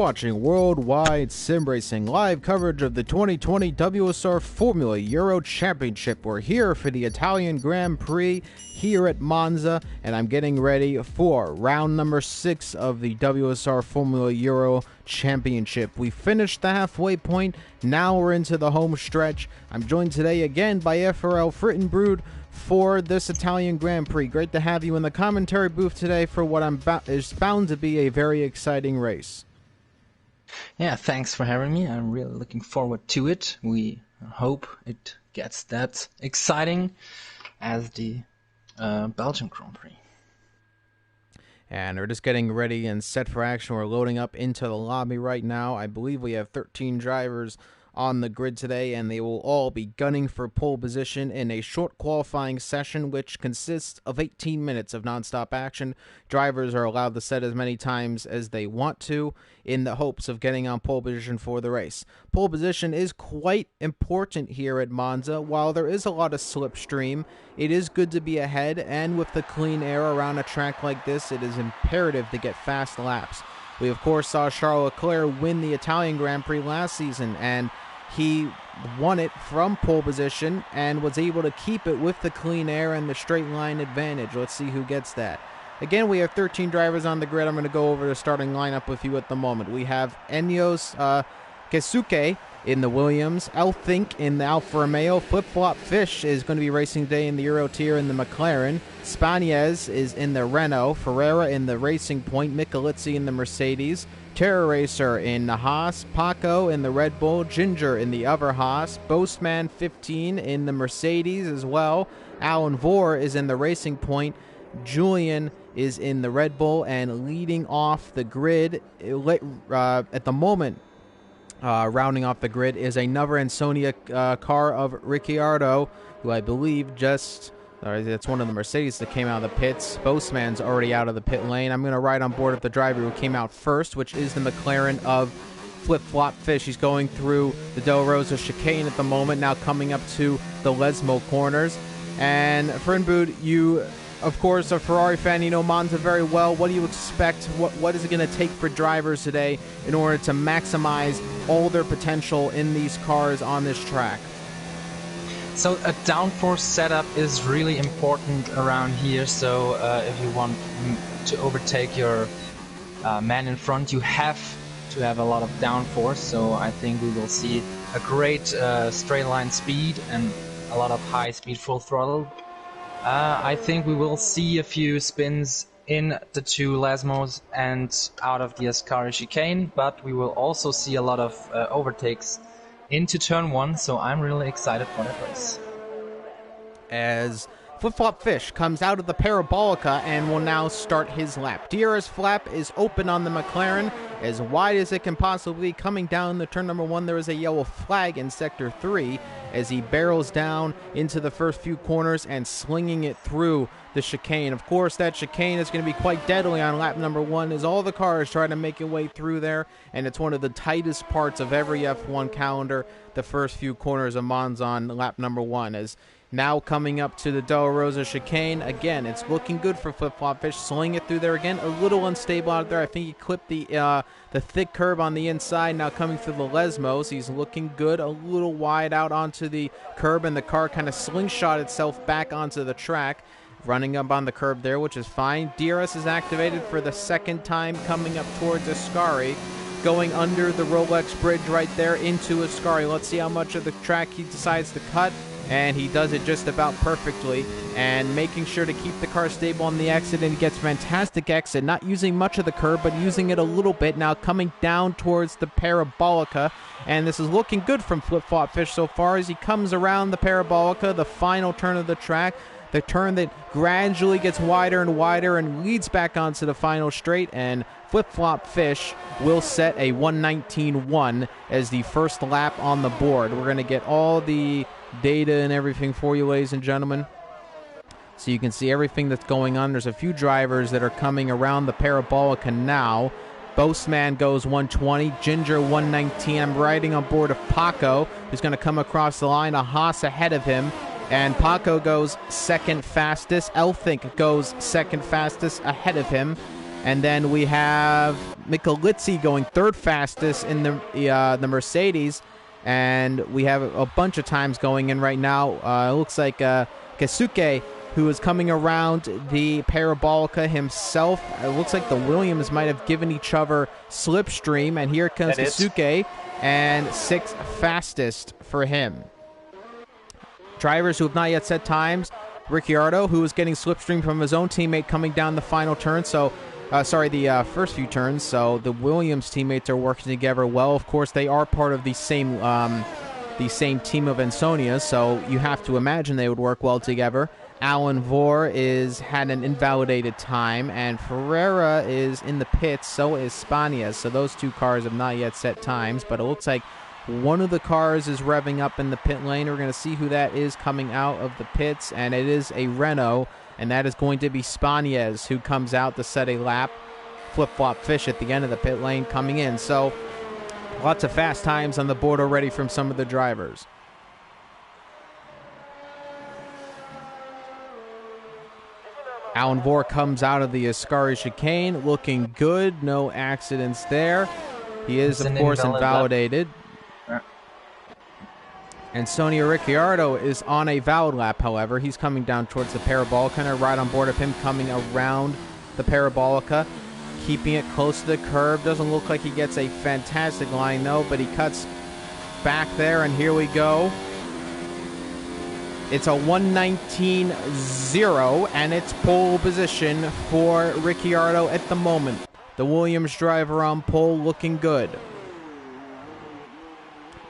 watching Worldwide Sim Racing, live coverage of the 2020 WSR Formula Euro Championship. We're here for the Italian Grand Prix here at Monza, and I'm getting ready for round number 6 of the WSR Formula Euro Championship. We finished the halfway point, now we're into the home stretch. I'm joined today again by FRL Frittenbrod for this Italian Grand Prix. Great to have you in the commentary booth today for what is bound to be a very exciting race. Yeah, thanks for having me. I'm really looking forward to it. We hope it gets that exciting as the Belgian Grand Prix. And we're just getting ready and set for action. We're loading up into the lobby right now. I believe we have 13 drivers on the grid today, and they will all be gunning for pole position in a short qualifying session which consists of 18 minutes of non-stop action. Drivers are allowed to set as many times as they want to in the hopes of getting on pole position for the race. Pole position is quite important here at Monza. While there is a lot of slipstream, it is good to be ahead, and with the clean air around a track like this, it is imperative to get fast laps. We, of course, saw Charles Leclerc win the Italian Grand Prix last season, and he won it from pole position and was able to keep it with the clean air and the straight line advantage. Let's see who gets that. Again, we have 13 drivers on the grid. I'm going to go over the starting lineup with you at the moment. We have Enyos Keisuke in the Williams, Elfink in the Alfa Romeo, Flip Flop Fish is going to be racing today in the Euro tier in the McLaren, Spanez is in the Renault, Ferreira in the Racing Point, Michalizzi in the Mercedes, Terra Racer in the Haas, Paco in the Red Bull, Ginger in the other Haas, Boastman 15 in the Mercedes as well, Alan Vore is in the Racing Point, Julian is in the Red Bull, and leading off the grid at the moment, rounding off the grid is another Ansonia car of Ricciardo, who I believe that's one of the Mercedes that came out of the pits. Boastman's already out of the pit lane. I'm going to ride on board with the driver who came out first, which is the McLaren of Flip Flop Fish. He's going through the Del Rosa chicane at the moment, now coming up to the Lesmo corners. And Frittenbrod, you, of course, a Ferrari fan, you know Monza very well. What do you expect? What is it going to take for drivers today in order to maximize all their potential in these cars on this track? So a downforce setup is really important around here. So if you want to overtake your man in front, you have to have a lot of downforce. So I think we will see a great straight line speed and a lot of high speed full throttle. I think we will see a few spins in the two Lesmos and out of the Ascari chicane, but we will also see a lot of overtakes into turn 1, so I'm really excited for that race. As Flip Flop Fish comes out of the Parabolica and will now start his lap. DRS flap is open on the McLaren, as wide as it can possibly be. Coming down the turn number 1, there is a yellow flag in sector 3 as he barrels down into the first few corners and slinging it through the chicane. Of course, that chicane is going to be quite deadly on lap number 1 as all the cars try to make their way through there, and it's one of the tightest parts of every F1 calendar, the first few corners of Monza on lap number 1. As now coming up to the Del Rosa chicane, again, it's looking good for Flip Flop Fish, slinging it through there again, a little unstable out there. I think he clipped the thick curb on the inside. Now coming through the Lesmos, he's looking good, a little wide out onto the curb, and the car kind of slingshot itself back onto the track, running up on the curb there, which is fine. DRS is activated for the second time coming up towards Ascari, going under the Rolex bridge right there into Ascari. Let's see how much of the track he decides to cut, and he does it just about perfectly, and making sure to keep the car stable on the exit, and he gets fantastic exit, not using much of the curb, but using it a little bit, now coming down towards the Parabolica, and this is looking good from Flip Flop Fish so far as he comes around the Parabolica, the final turn of the track, the turn that gradually gets wider and wider and leads back onto the final straight, and Flip Flop Fish will set a 1:19.1 as the first lap on the board. We're going to get all the data and everything for you, ladies and gentlemen, so you can see everything that's going on. There's a few drivers that are coming around the Parabolica now. Boastman goes 120, Ginger 119. I'm riding on board of Paco, who's going to come across the line, a Haas ahead of him. And Paco goes second fastest. Elfink goes second fastest ahead of him. And then we have Michelizzi going third fastest in the Mercedes. And we have a bunch of times going in right now. It looks like Keisuke, who is coming around the Parabolica himself. It looks like the Williams might have given each other slipstream. And here comes Keisuke, and 6th fastest for him. Drivers who have not yet set times. Ricciardo, who is getting slipstream from his own teammate coming down the final turn. So, the first few turns. So the Williams teammates are working together well. Of course, they are part of the same team of Ansonia, so you have to imagine they would work well together. Alan Vore had an invalidated time, and Ferreira is in the pits, so is Spanias. So those two cars have not yet set times, but it looks like one of the cars is revving up in the pit lane. We're going to see who that is coming out of the pits, and it is a Renault, and that is going to be Spanias, who comes out to set a lap. Flip-flop fish at the end of the pit lane coming in. So lots of fast times on the board already from some of the drivers. Alan Vore comes out of the Ascari chicane looking good. No accidents there. He is, of course, invalidated. Antonio Ricciardo is on a valid lap, however. He's coming down towards the Parabolica, and I ride on board of him coming around the Parabolica, keeping it close to the curb. Doesn't look like he gets a fantastic line, though, but he cuts back there, and here we go. It's a 1:19.0, and it's pole position for Ricciardo at the moment. The Williams driver on pole looking good.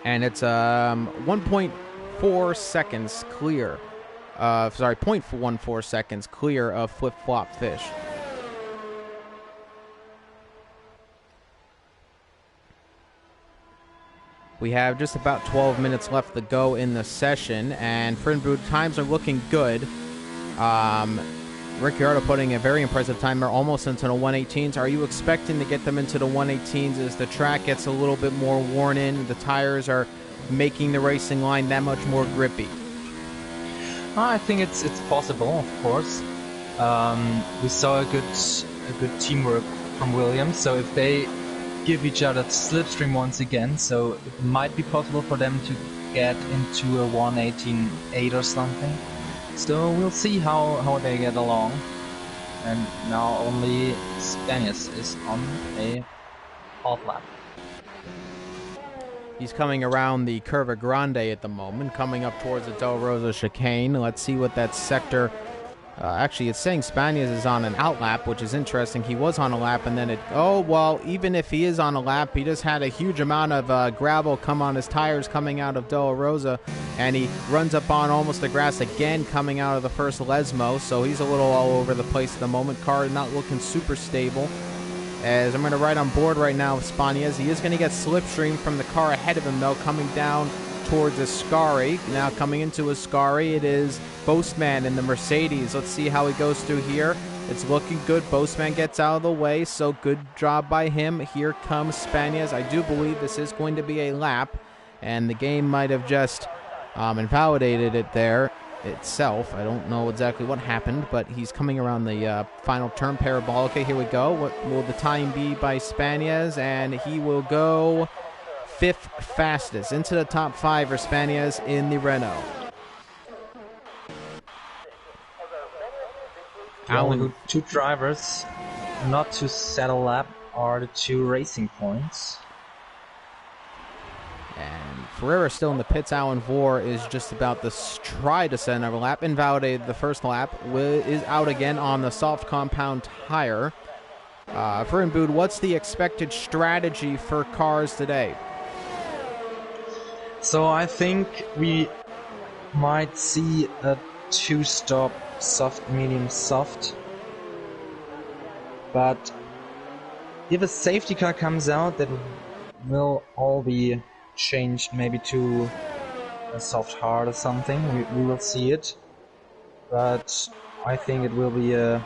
And it's 1.4 seconds clear. 0.14 seconds clear of Flip-Flop Fish. We have just about 12 minutes left to go in the session, and Frinbrood times are looking good. Ricciardo putting a very impressive timer almost into the 118s. Are you expecting to get them into the 118s as the track gets a little bit more worn in? The tires are making the racing line that much more grippy. I think it's possible, of course. We saw a good teamwork from Williams, so if they give each other slipstream once again, so it might be possible for them to get into a 118.8 or something. So we'll see how they get along. And now only Spanias is on a half lap. He's coming around the Curva Grande at the moment, coming up towards the Del Rosa chicane. Let's see what that sector... actually, it's saying Spanias is on an out lap, which is interesting. He was on a lap, and then it... Oh, well, even if he is on a lap, he just had a huge amount of gravel come on his tires coming out of Del Rosa, and he runs up on almost the grass again coming out of the first Lesmo, so he's a little all over the place at the moment. Car not looking super stable. As I'm going to ride on board right now with Spanias. He is going to get slipstream from the car ahead of him, though, coming down towards Ascari. Now coming into Ascari, it is Boastman in the Mercedes. Let's see how he goes through here. It's looking good. Boastman gets out of the way, so good job by him. Here comes Spanias. I do believe this is going to be a lap, and the game might have just invalidated it there itself. I don't know exactly what happened, but he's coming around the final turn, Parabolica. Here we go. What will the time be by Spanias? And he will go 5th fastest. Into the top 5 for Spanias in the Renault. Only 2 drivers not to set a lap are the 2 racing points. And Ferreira still in the pits. Alan Vore is just about to try to set another lap. Invalidated the first lap. Is out again on the soft compound tire. Fernbood, what's the expected strategy for cars today? So I think we might see a 2-stop soft, medium, soft. But if a safety car comes out, that will all be changed maybe to a soft hard or something. We will see it, but I think it will be a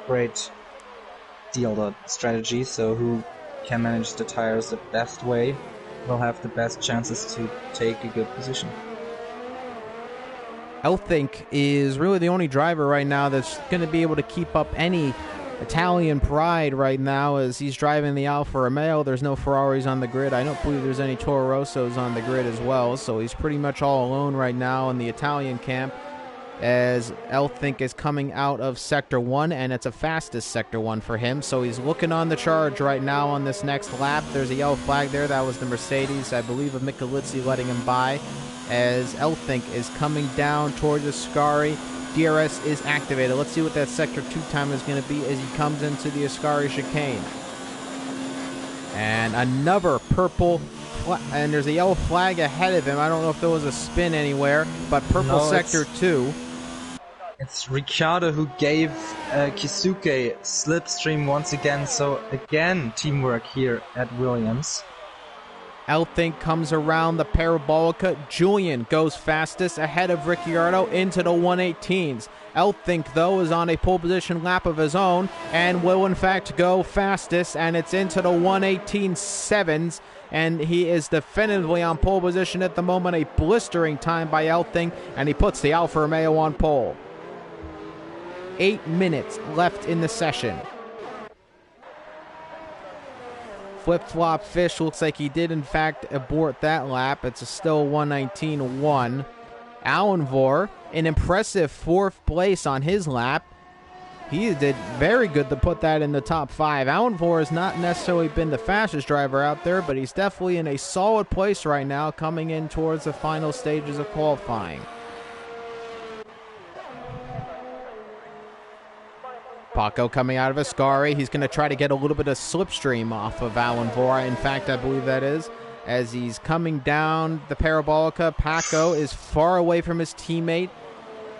great deal, the strategy. So who can manage the tires the best way will have the best chances to take a good position. Elthink is really the only driver right now that's going to be able to keep up any Italian pride right now as he's driving the Alfa Romeo. There's no Ferraris on the grid. I don't believe there's any Toro Rossos on the grid as well, so he's pretty much all alone right now in the Italian camp as Elthink is coming out of Sector 1, and it's a fastest Sector 1 for him, so he's looking on the charge right now on this next lap. There's a yellow flag there. That was the Mercedes, I believe, of Michelizzi letting him by as Elthink is coming down towards Ascari. DRS is activated. Let's see what that Sector 2 time is going to be as he comes into the Ascari chicane. And another purple, and there's a yellow flag ahead of him. I don't know if there was a spin anywhere, but purple Sector 2. It's Ricciardo who gave Kisuke slipstream once again, so again, teamwork here at Williams. Elthink comes around the Parabolica. Julian goes fastest ahead of Ricciardo into the 118s. Elthink, though, is on a pole position lap of his own and will, in fact, go fastest, and it's into the 118.7s, and he is definitively on pole position at the moment. A blistering time by Elthink, and he puts the Alfa Romeo on pole. 8 minutes left in the session. Flip-flop fish looks like he did, in fact, abort that lap. It's still 119.1. Allenvor, an impressive 4th place on his lap. He did very good to put that in the top 5. Allenvor has not necessarily been the fastest driver out there, but he's definitely in a solid place right now coming in towards the final stages of qualifying. Paco coming out of Ascari. He's going to try to get a little bit of slipstream off of Allenvor. In fact, I believe that is. As he's coming down the Parabolica, Paco is far away from his teammate.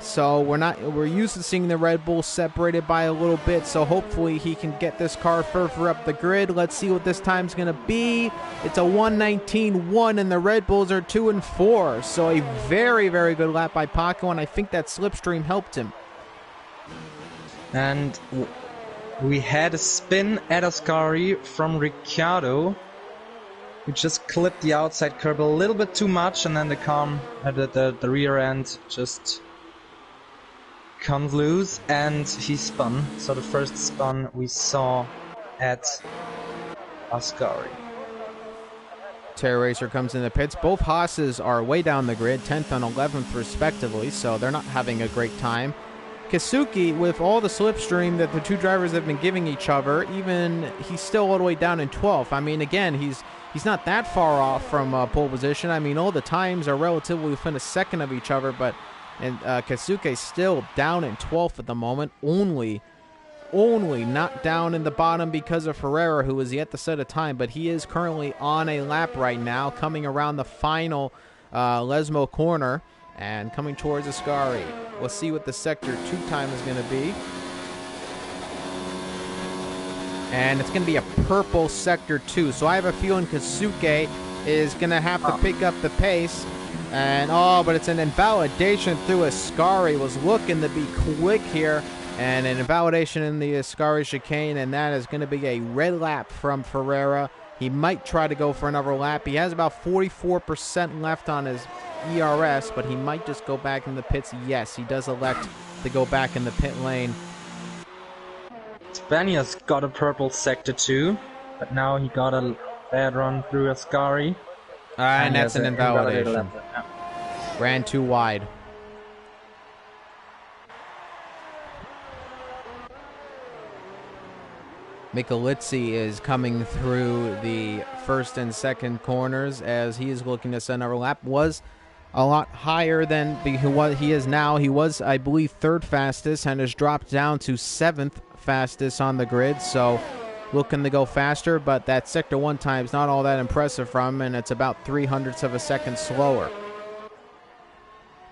So we're used to seeing the Red Bull separated by a little bit. So hopefully he can get this car further up the grid. Let's see what this time's going to be. It's a 119.1 and the Red Bulls are 2 and 4. So a very, very good lap by Paco, and I think that slipstream helped him. And we had a spin at Ascari from Ricciardo, who just clipped the outside curb a little bit too much, and then the rear end just comes loose, and he spun. So the first spun we saw at Ascari. Terra Racer comes in the pits. Both Haas's are way down the grid, 10th and 11th respectively, so they're not having a great time. Kisuke, with all the slipstream that the two drivers have been giving each other, even he's still all the way down in 12th. I mean, again, he's not that far off from pole position. I mean, all the times are relatively within a second of each other, but Kisuke's still down in 12th at the moment, only not down in the bottom because of Ferreira, who is yet to set a time, but he is currently on a lap right now, coming around the final Lesmo corner and coming towards Ascari. Let's see what the Sector 2 time is going to be. And it's going to be a purple Sector 2. So I have a feeling Kisuke is going to have to pick up the pace. And, but it's an invalidation through Ascari. Was looking to be quick here. And an invalidation in the Ascari chicane. And that is going to be a red lap from Ferreira. He might try to go for another lap. He has about 44% left on his ERS, but he might just go back in the pits. Yes, he does elect to go back in the pit lane. Spania's got a purple Sector 2, but now he got a bad run through Ascari. And that's an invalidation. Ran too wide. Michelizzi is coming through the first and second corners as he is looking to set another lap. Was a lot higher than he is now. He was, I believe, third fastest and has dropped down to 7th fastest on the grid. So looking to go faster, but that Sector 1 time is not all that impressive from him, and it's about 0.03 of a second slower.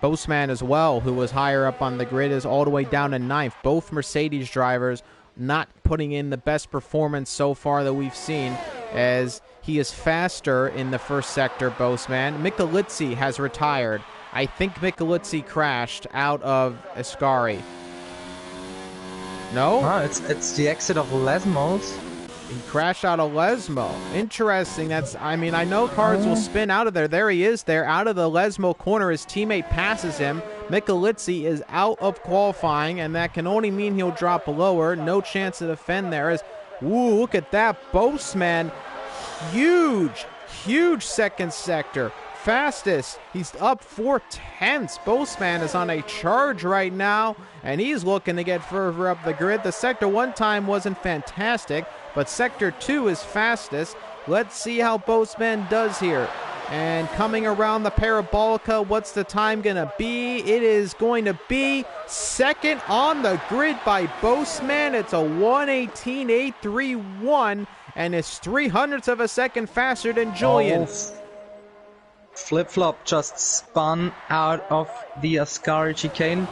Boseman as well, who was higher up on the grid, is all the way down to 9th. Both Mercedes drivers not putting in the best performance so far that we've seen, as he is faster in the first sector, Boseman. Michelizzi has retired. I think Michelizzi crashed out of Ascari. No? It's the exit of Lesmos. He crashed out of Lesmo. Interesting. I know cars will spin out of there. There he is there, out of the Lesmo corner. His teammate passes him. Michelizzi is out of qualifying, and that can only mean he'll drop lower. No chance to defend there. Ooh, look at that. Boasman, huge second sector. Fastest. He's up 4/10. Boasman is on a charge right now, and he's looking to get further up the grid. The Sector 1 time wasn't fantastic, but Sector 2 is fastest. Let's see how Boasman does here. And coming around the Parabolica, what's the time going to be? It is going to be second on the grid by Boasman. It's a 1:18.831, and it's 0.03 of a second faster than Julian. Flip-flop just spun out of the Ascari chicane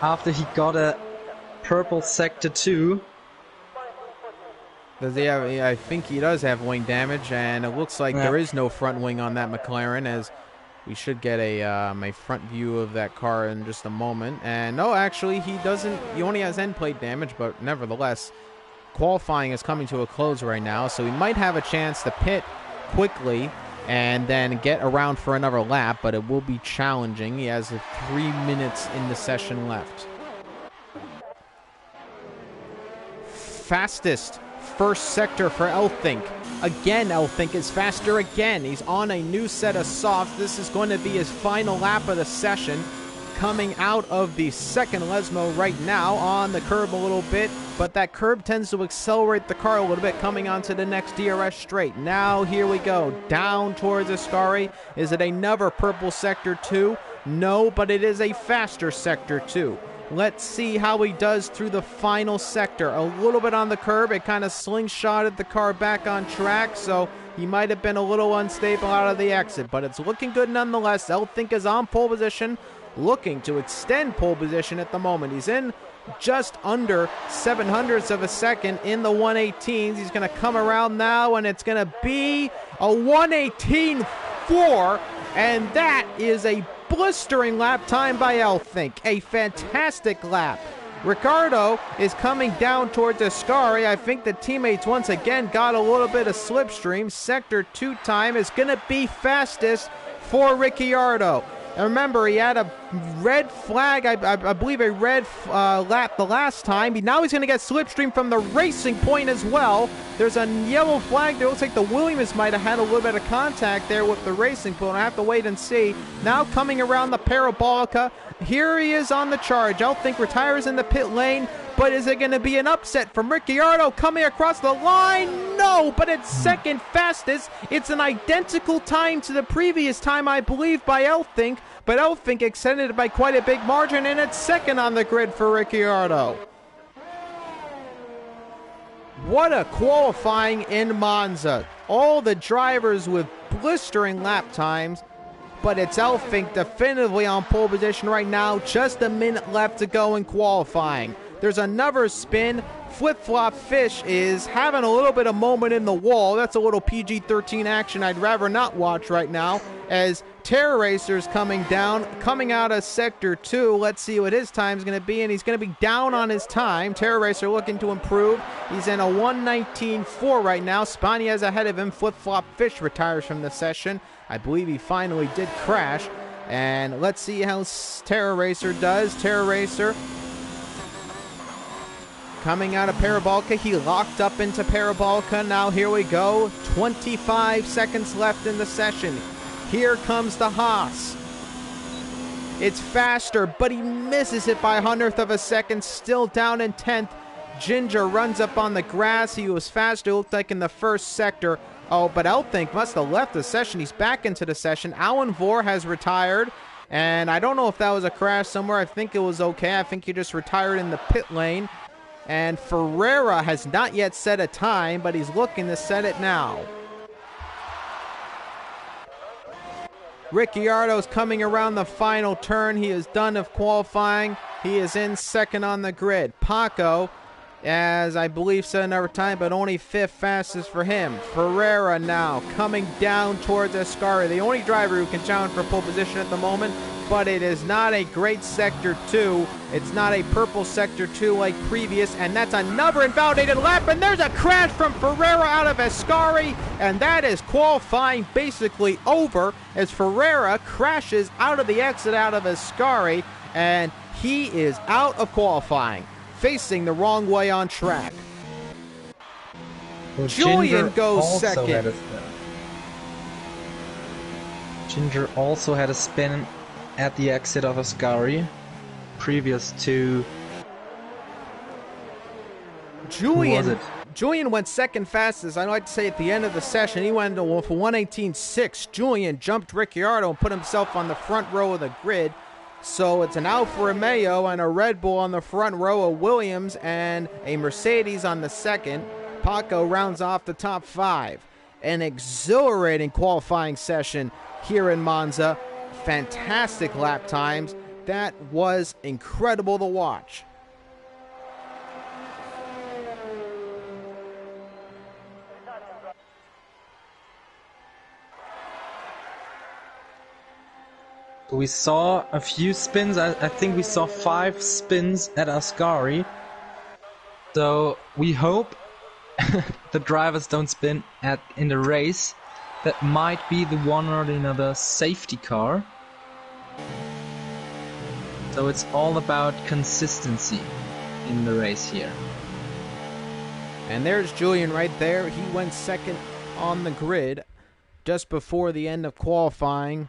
after he got a purple Sector 2. Does he have, I think he does have wing damage, and it looks like there is no front wing on that McLaren, as we should get a front view of that car in just a moment. And no, actually he doesn't. He only has end plate damage, but nevertheless, qualifying is coming to a close right now, so he might have a chance to pit quickly and then get around for another lap, but it will be challenging. He has 3 minutes in the session left. Fastest first sector for Elfink. Again, Elfink is faster again. He's on a new set of softs. This is going to be his final lap of the session. Coming out of the second Lesmo right now on the curb a little bit, but that curb tends to accelerate the car a little bit coming onto the next DRS straight. Now here we go, down towards Ascari. Is it another purple Sector 2? No, but it is a faster Sector 2. Let's see how he does through the final sector. A little bit on the curb. It kind of slingshotted the car back on track, so he might have been a little unstable out of the exit, but it's looking good nonetheless. Elfink is on pole position, looking to extend pole position at the moment. He's in just under 700ths of a second in the 118s. He's going to come around now, and it's going to be a 1:18.4, and that is a blistering lap time by Elfink. A fantastic lap. Ricardo is coming down towards Ascari. I think the teammates once again got a little bit of slipstream. Sector 2 time is going to be fastest for Ricciardo. And remember, he had a red flag, I believe a red lap the last time. Now he's going to get slipstream from the racing point as well. There's a yellow flag there. It looks like the Williams might have had a little bit of contact there with the racing point. I have to wait and see. Now coming around the Parabolica. Here he is on the charge. Elfink retires in the pit lane. But is it going to be an upset from Ricciardo coming across the line? No, but it's second fastest. It's an identical time to the previous time, I believe, by Elfink. But Elfink extended it by quite a big margin, and it's second on the grid for Ricciardo. What a qualifying in Monza. All the drivers with blistering lap times. But it's Elfink definitively on pole position right now. Just a minute left to go in qualifying. There's another spin. Flip-Flop Fish is having a little bit of moment in the wall. That's a little PG-13 action I'd rather not watch right now. As Terror Racer's coming down, coming out of Sector 2. Let's see what his time's going to be, and he's going to be down on his time. Terror Racer looking to improve. He's in a 1:19.4 right now. Spania's ahead of him. Flip-Flop Fish retires from the session. I believe he finally did crash. And let's see how Terror Racer does. Terror Racer coming out of Parabolica. He locked up into Parabolica. Now here we go. 25 seconds left in the session. Here comes the Haas. It's faster, but he misses it by 100th of a second. Still down in 10th. Ginger runs up on the grass. He was faster, looked like in the first sector. Oh, but Elfink must have left the session. He's back into the session. Alan Vore has retired. And I don't know if that was a crash somewhere. I think it was okay. I think he just retired in the pit lane. And Ferreira has not yet set a time, but he's looking to set it now. Ricciardo's coming around the final turn. He is done of qualifying. He is in second on the grid. Paco, as I believe, set another time, but only fifth fastest for him. Ferreira now coming down towards Ascari, the only driver who can challenge for pole position at the moment, but it is not a great Sector 2. It's not a purple Sector 2 like previous, and that's another invalidated lap, and there's a crash from Ferreira out of Ascari, and that is qualifying basically over as Ferreira crashes out of the exit out of Ascari, and he is out of qualifying, facing the wrong way on track. Well, Julian goes also second. had a spin. Ginger also had a spin at the exit of Ascari, previous to... Julian went second fastest. I like to say at the end of the session, he went for 1:18.6. Julian jumped Ricciardo and put himself on the front row of the grid. So it's an Alfa Romeo and a Red Bull on the front row, a Williams and a Mercedes on the second. Paco rounds off the top 5. An exhilarating qualifying session here in Monza. Fantastic lap times. That was incredible to watch. We saw a few spins. I think we saw 5 spins at Ascari. So we hope the drivers don't spin in the race. That might be the one or the another safety car. So it's all about consistency in the race here. And there's Julian right there. He went second on the grid just before the end of qualifying.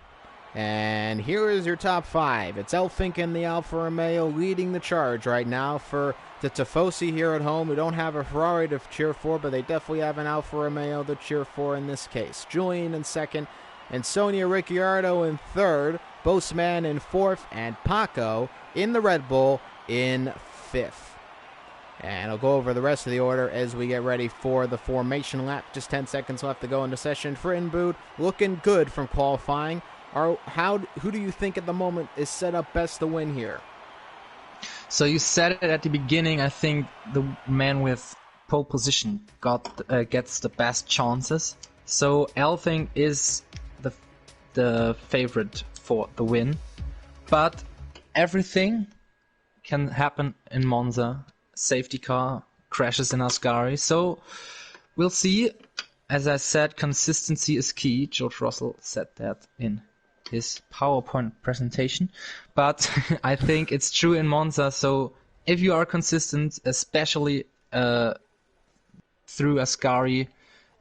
And here is your top 5. It's Elfink and the Alfa Romeo leading the charge right now for the Tifosi here at home, who don't have a Ferrari to cheer for, but they definitely have an Alfa Romeo to cheer for in this case. Julian in second, and Sonia Ricciardo in third, Boseman in fourth, and Paco in the Red Bull in fifth. And I'll go over the rest of the order as we get ready for the formation lap. Just 10 seconds left to go into session. Frittenboot looking good from qualifying. Who do you think at the moment is set up best to win here? So you said it at the beginning. I think the man with pole position gets the best chances. So Elfing is the favorite for the win, but everything can happen in Monza. Safety car crashes in Ascari, so we'll see. As I said, consistency is key. George Russell said that in his PowerPoint presentation, but I think it's true in Monza. So if you are consistent, especially through Ascari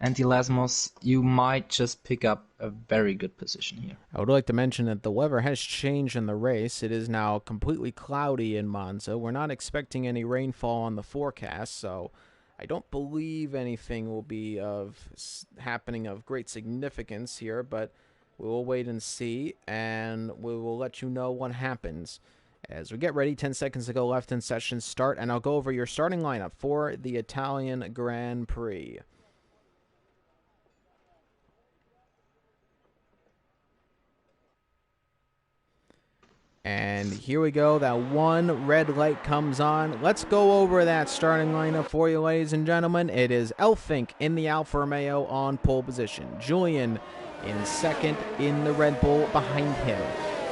and Erasmus, you might just pick up a very good position here. I would like to mention that the weather has changed in the race. It is now completely cloudy in Monza. We're not expecting any rainfall on the forecast, so I don't believe anything will be happening of great significance here, but we will wait and see, and we will let you know what happens. As we get ready, 10 seconds to go left in session start, and I'll go over your starting lineup for the Italian Grand Prix. And here we go. That one red light comes on. Let's go over that starting lineup for you, ladies and gentlemen. It is Elfink in the Alfa Romeo on pole position. Julian in second in the Red Bull behind him.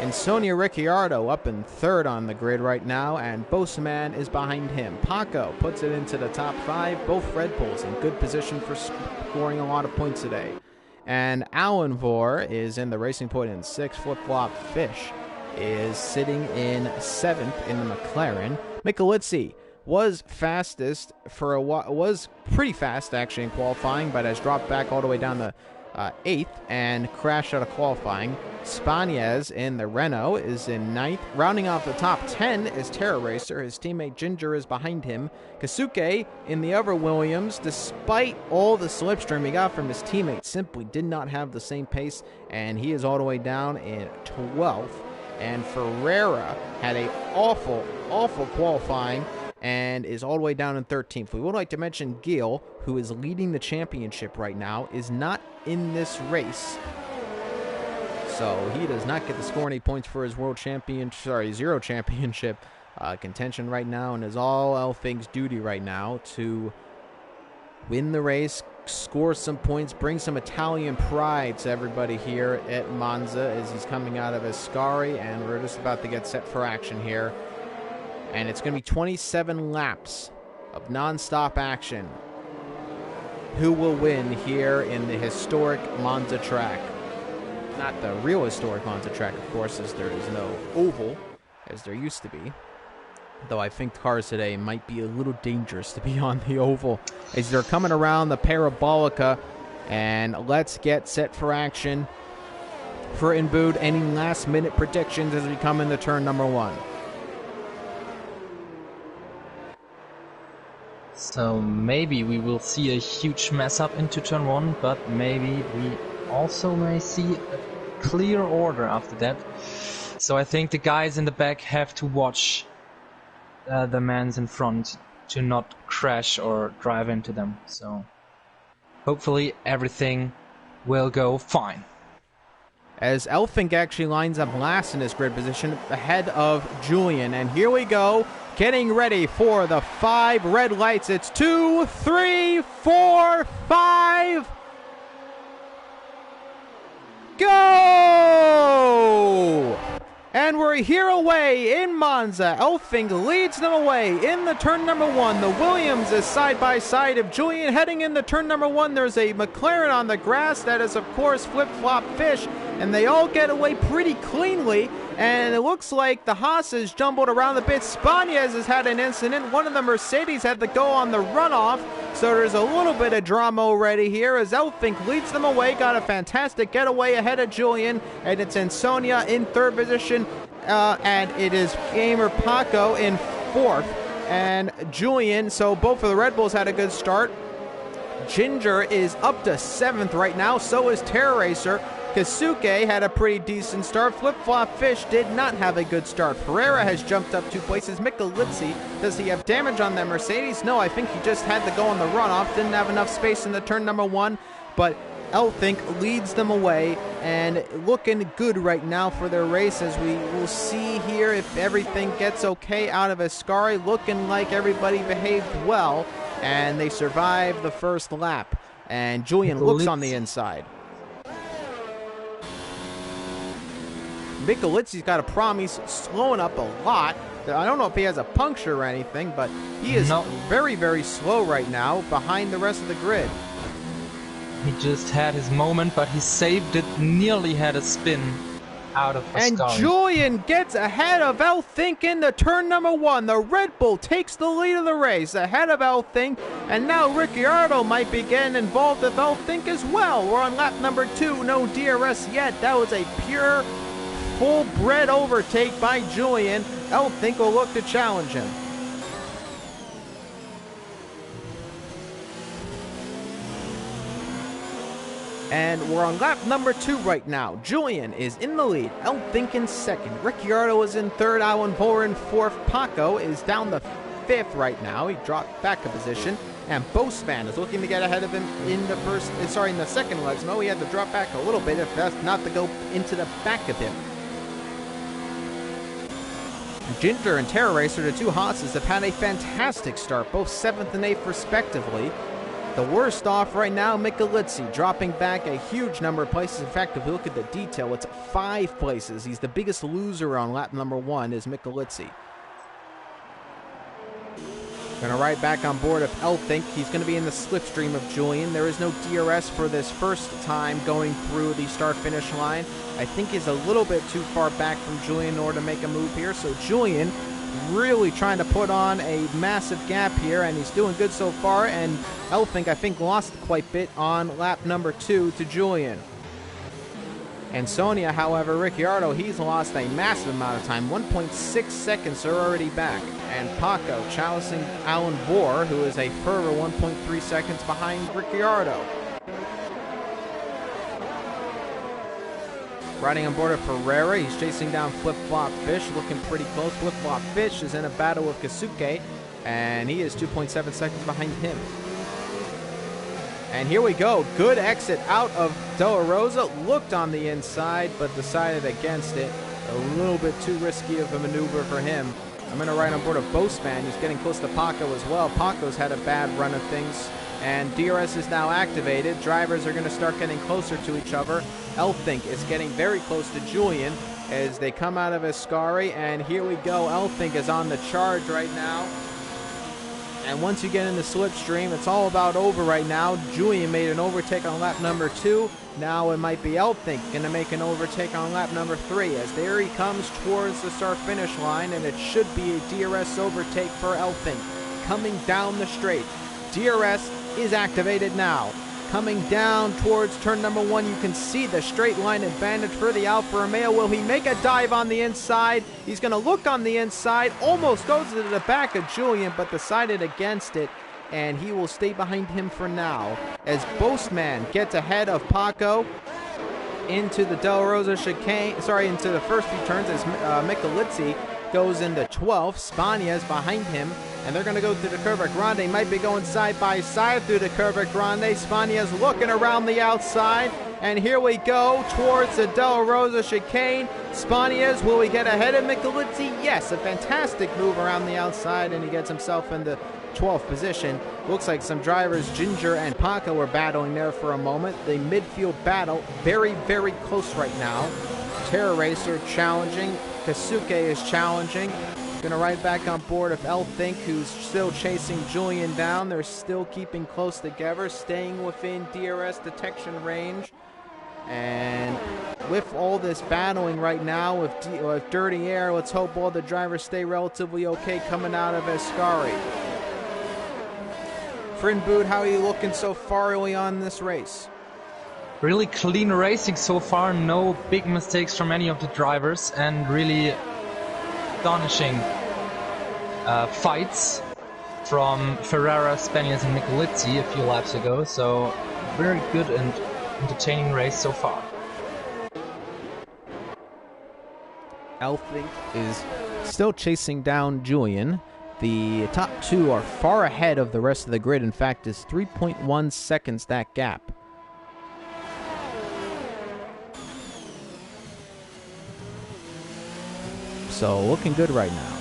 And Sonia Ricciardo up in third on the grid right now, and Boseman is behind him. Paco puts it into the top 5. Both Red Bulls in good position for scoring a lot of points today. And Alanvor is in the Racing Point in 6th. Flip-Flop Fish is sitting in 7th in the McLaren. Michelizzi was fastest for a while, was pretty fast actually in qualifying, but has dropped back all the way down to 8th and crashed out of qualifying. Spanez in the Renault is in 9th. Rounding off the top 10 is Terra Racer. His teammate Ginger is behind him. Kasuke in the other Williams, despite all the slipstream he got from his teammate, simply did not have the same pace, and he is all the way down in 12th. And Ferreira had a awful qualifying and is all the way down in 13th. We would like to mention Gil, who is leading the championship right now, is not in this race. So he does not get to score any points for his zero championship contention right now, and is all Elfing's duty right now to win the race, score some points, bring some Italian pride to everybody here at Monza as he's coming out of Ascari, and we're just about to get set for action here. And it's going to be 27 laps of non-stop action. Who will win here in the historic Monza track? Not the real historic Monza track, of course, as there is no oval, as there used to be. Though I think cars today might be a little dangerous to be on the oval as they're coming around the Parabolica. And let's get set for action. For Inbood, any last-minute predictions as we come into turn number 1? So maybe we will see a huge mess up into turn 1, but maybe we also may see a clear order after that. So I think the guys in the back have to watch the mans in front to not crash or drive into them. So hopefully everything will go fine. As Elfink actually lines up last in his grid position ahead of Julian. And here we go, getting ready for the 5 red lights. It's 2, 3, 4, 5. Go! And we're here away in Monza. Elfink leads them away in the turn number 1. The Williams is side by side of Julian heading into turn number 1. There's a McLaren on the grass that is, of course, Flip-Flop Fish. And they all get away pretty cleanly. And it looks like the Haas jumbled around a bit. Spanez has had an incident. One of the Mercedes had to go on the runoff. So there's a little bit of drama already here as Elfink leads them away. Got a fantastic getaway ahead of Julian. And it's Ansonia in 3rd position. And it is Gamer Paco in 4th. And Julian, so both of the Red Bulls had a good start. Ginger is up to 7th right now. So is Terror Racer. Kasuke had a pretty decent start. Flip-Flop Fish did not have a good start. Ferreira has jumped up 2 places. Michelizzi, does he have damage on that Mercedes? No, I think he just had to go on the runoff. Didn't have enough space in the turn number 1. But Elfink leads them away and looking good right now for their race as we will see here if everything gets okay out of Ascari. Looking like everybody behaved well and they survived the first lap. And Julian looks on the inside. Michelizzi's got a problem. He's slowing up a lot. I don't know if he has a puncture or anything, but he is very, very slow right now behind the rest of the grid. He just had his moment, but he saved it, nearly had a spin out of Ascari. And Julian gets ahead of Elfink in the turn number 1. The Red Bull takes the lead of the race ahead of Elfink, and now Ricciardo might be getting involved with Elfink as well. We're on lap number 2, no DRS yet. That was a pure full-bred overtake by Julian. Elfink will look to challenge him. And we're on lap number 2 right now. Julian is in the lead. Elfink in 2nd. Ricciardo is in 3rd. Alan Bohr in 4th. Paco is down to 5th right now. He dropped back a position. And Bosman is looking to get ahead of him in the in the second Lesmo. He had to drop back a little bit if that's not to go into the back of him. Ginger and Terror Racer, the 2 Haas's, have had a fantastic start, both 7th and 8th respectively. The worst off right now, Michelizzi, dropping back a huge number of places. In fact, if we look at the detail, it's 5 places. He's the biggest loser on lap number 1 is Michelizzi. Going to ride back on board of Elfink. He's going to be in the slipstream of Julian. There is no DRS for this first time going through the start-finish line. I think he's a little bit too far back from Julian in order to make a move here. So Julian really trying to put on a massive gap here, and he's doing good so far. And Elfink, I think, lost quite a bit on lap number 2 to Julian. And Sonia, however, Ricciardo, he's lost a massive amount of time. 1.6 seconds are already back. And Paco challenging Alan Bohr, who is a further 1.3 seconds behind Ricciardo. Riding on board of Ferreira, he's chasing down Flip-Flop Fish, looking pretty close. Flip-Flop Fish is in a battle with Kasuke, and he is 2.7 seconds behind him. And here we go. Good exit out of De La Rosa. Looked on the inside, but decided against it. A little bit too risky of a maneuver for him. I'm going to ride on board of Bosman. He's getting close to Paco as well. Paco's had a bad run of things. And DRS is now activated. Drivers are going to start getting closer to each other. Elfink is getting very close to Julian as they come out of Ascari. And here we go. Elfink is on the charge right now. And once you get in the slipstream, it's all about over right now. Julian made an overtake on lap number 2. Now it might be Elfink going to make an overtake on lap number 3, as there he comes towards the start-finish line, and it should be a DRS overtake for Elfink. Coming down the straight. DRS is activated now. Coming down towards turn number 1, you can see the straight line advantage for the Alfa Romeo. Will he make a dive on the inside? He's going to look on the inside, almost goes to the back of Julian, but decided against it, and he will stay behind him for now. As Boastman gets ahead of Paco into the Del Rosa chicane, into the first few turns, as Michelizzi goes into 12th. Spania's behind him, and they're going to go through the Curva Grande. Might be going side by side through the Curva Grande. Spania's looking around the outside, and here we go towards the Del Rosa chicane. Spania's, will he get ahead of Michelizzi? Yes, a fantastic move around the outside, and he gets himself into 12th position. Looks like some drivers, Ginger and Paco, were battling there for a moment. The midfield battle, very, very close right now. Terra Racer challenging. Kasuke is challenging. Going to ride back on board of Elfink, who's still chasing Julian down. They're still keeping close together, staying within DRS detection range. And with all this battling right now, with dirty air, let's hope all the drivers stay relatively okay coming out of Ascari. Frinboot, how are you looking so far early on this race? Really clean racing so far, no big mistakes from any of the drivers, and really astonishing fights from Ferrara, Spanias and Michelizzi a few laps ago, so very good and entertaining race so far. Elfink is still chasing down Julian. The top two are far ahead of the rest of the grid. In fact, it's 3.1 seconds that gap. So looking good right now.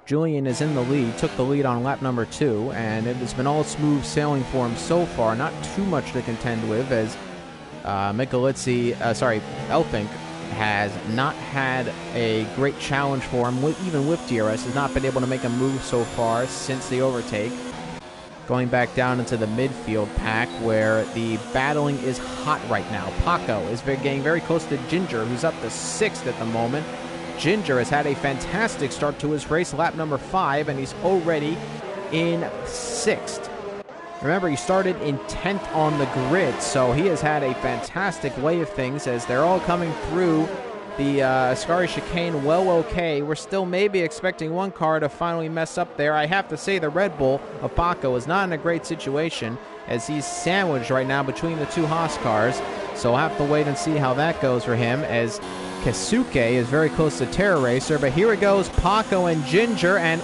Julian is in the lead, took the lead on lap number 2, and it has been all smooth sailing for him so far. Not too much to contend with, as Elfink has not had a great challenge for him, even with DRS. Has not been able to make a move so far since the overtake. Going back down into the midfield pack, where the battling is hot right now. Paco is getting very close to Ginger, who's up to 6th at the moment. Ginger has had a fantastic start to his race, lap number 5, and he's already in 6th. Remember, he started in 10th on the grid, so he has had a fantastic way of things as they're all coming through the Ascari chicane well okay. We're still maybe expecting one car to finally mess up there. I have to say the Red Bull of Paco is not in a great situation, as he's sandwiched right now between the two Haas cars, so we'll have to wait and see how that goes for him, as Kasuke is very close to Terra Racer, but here it goes, Paco and Ginger, and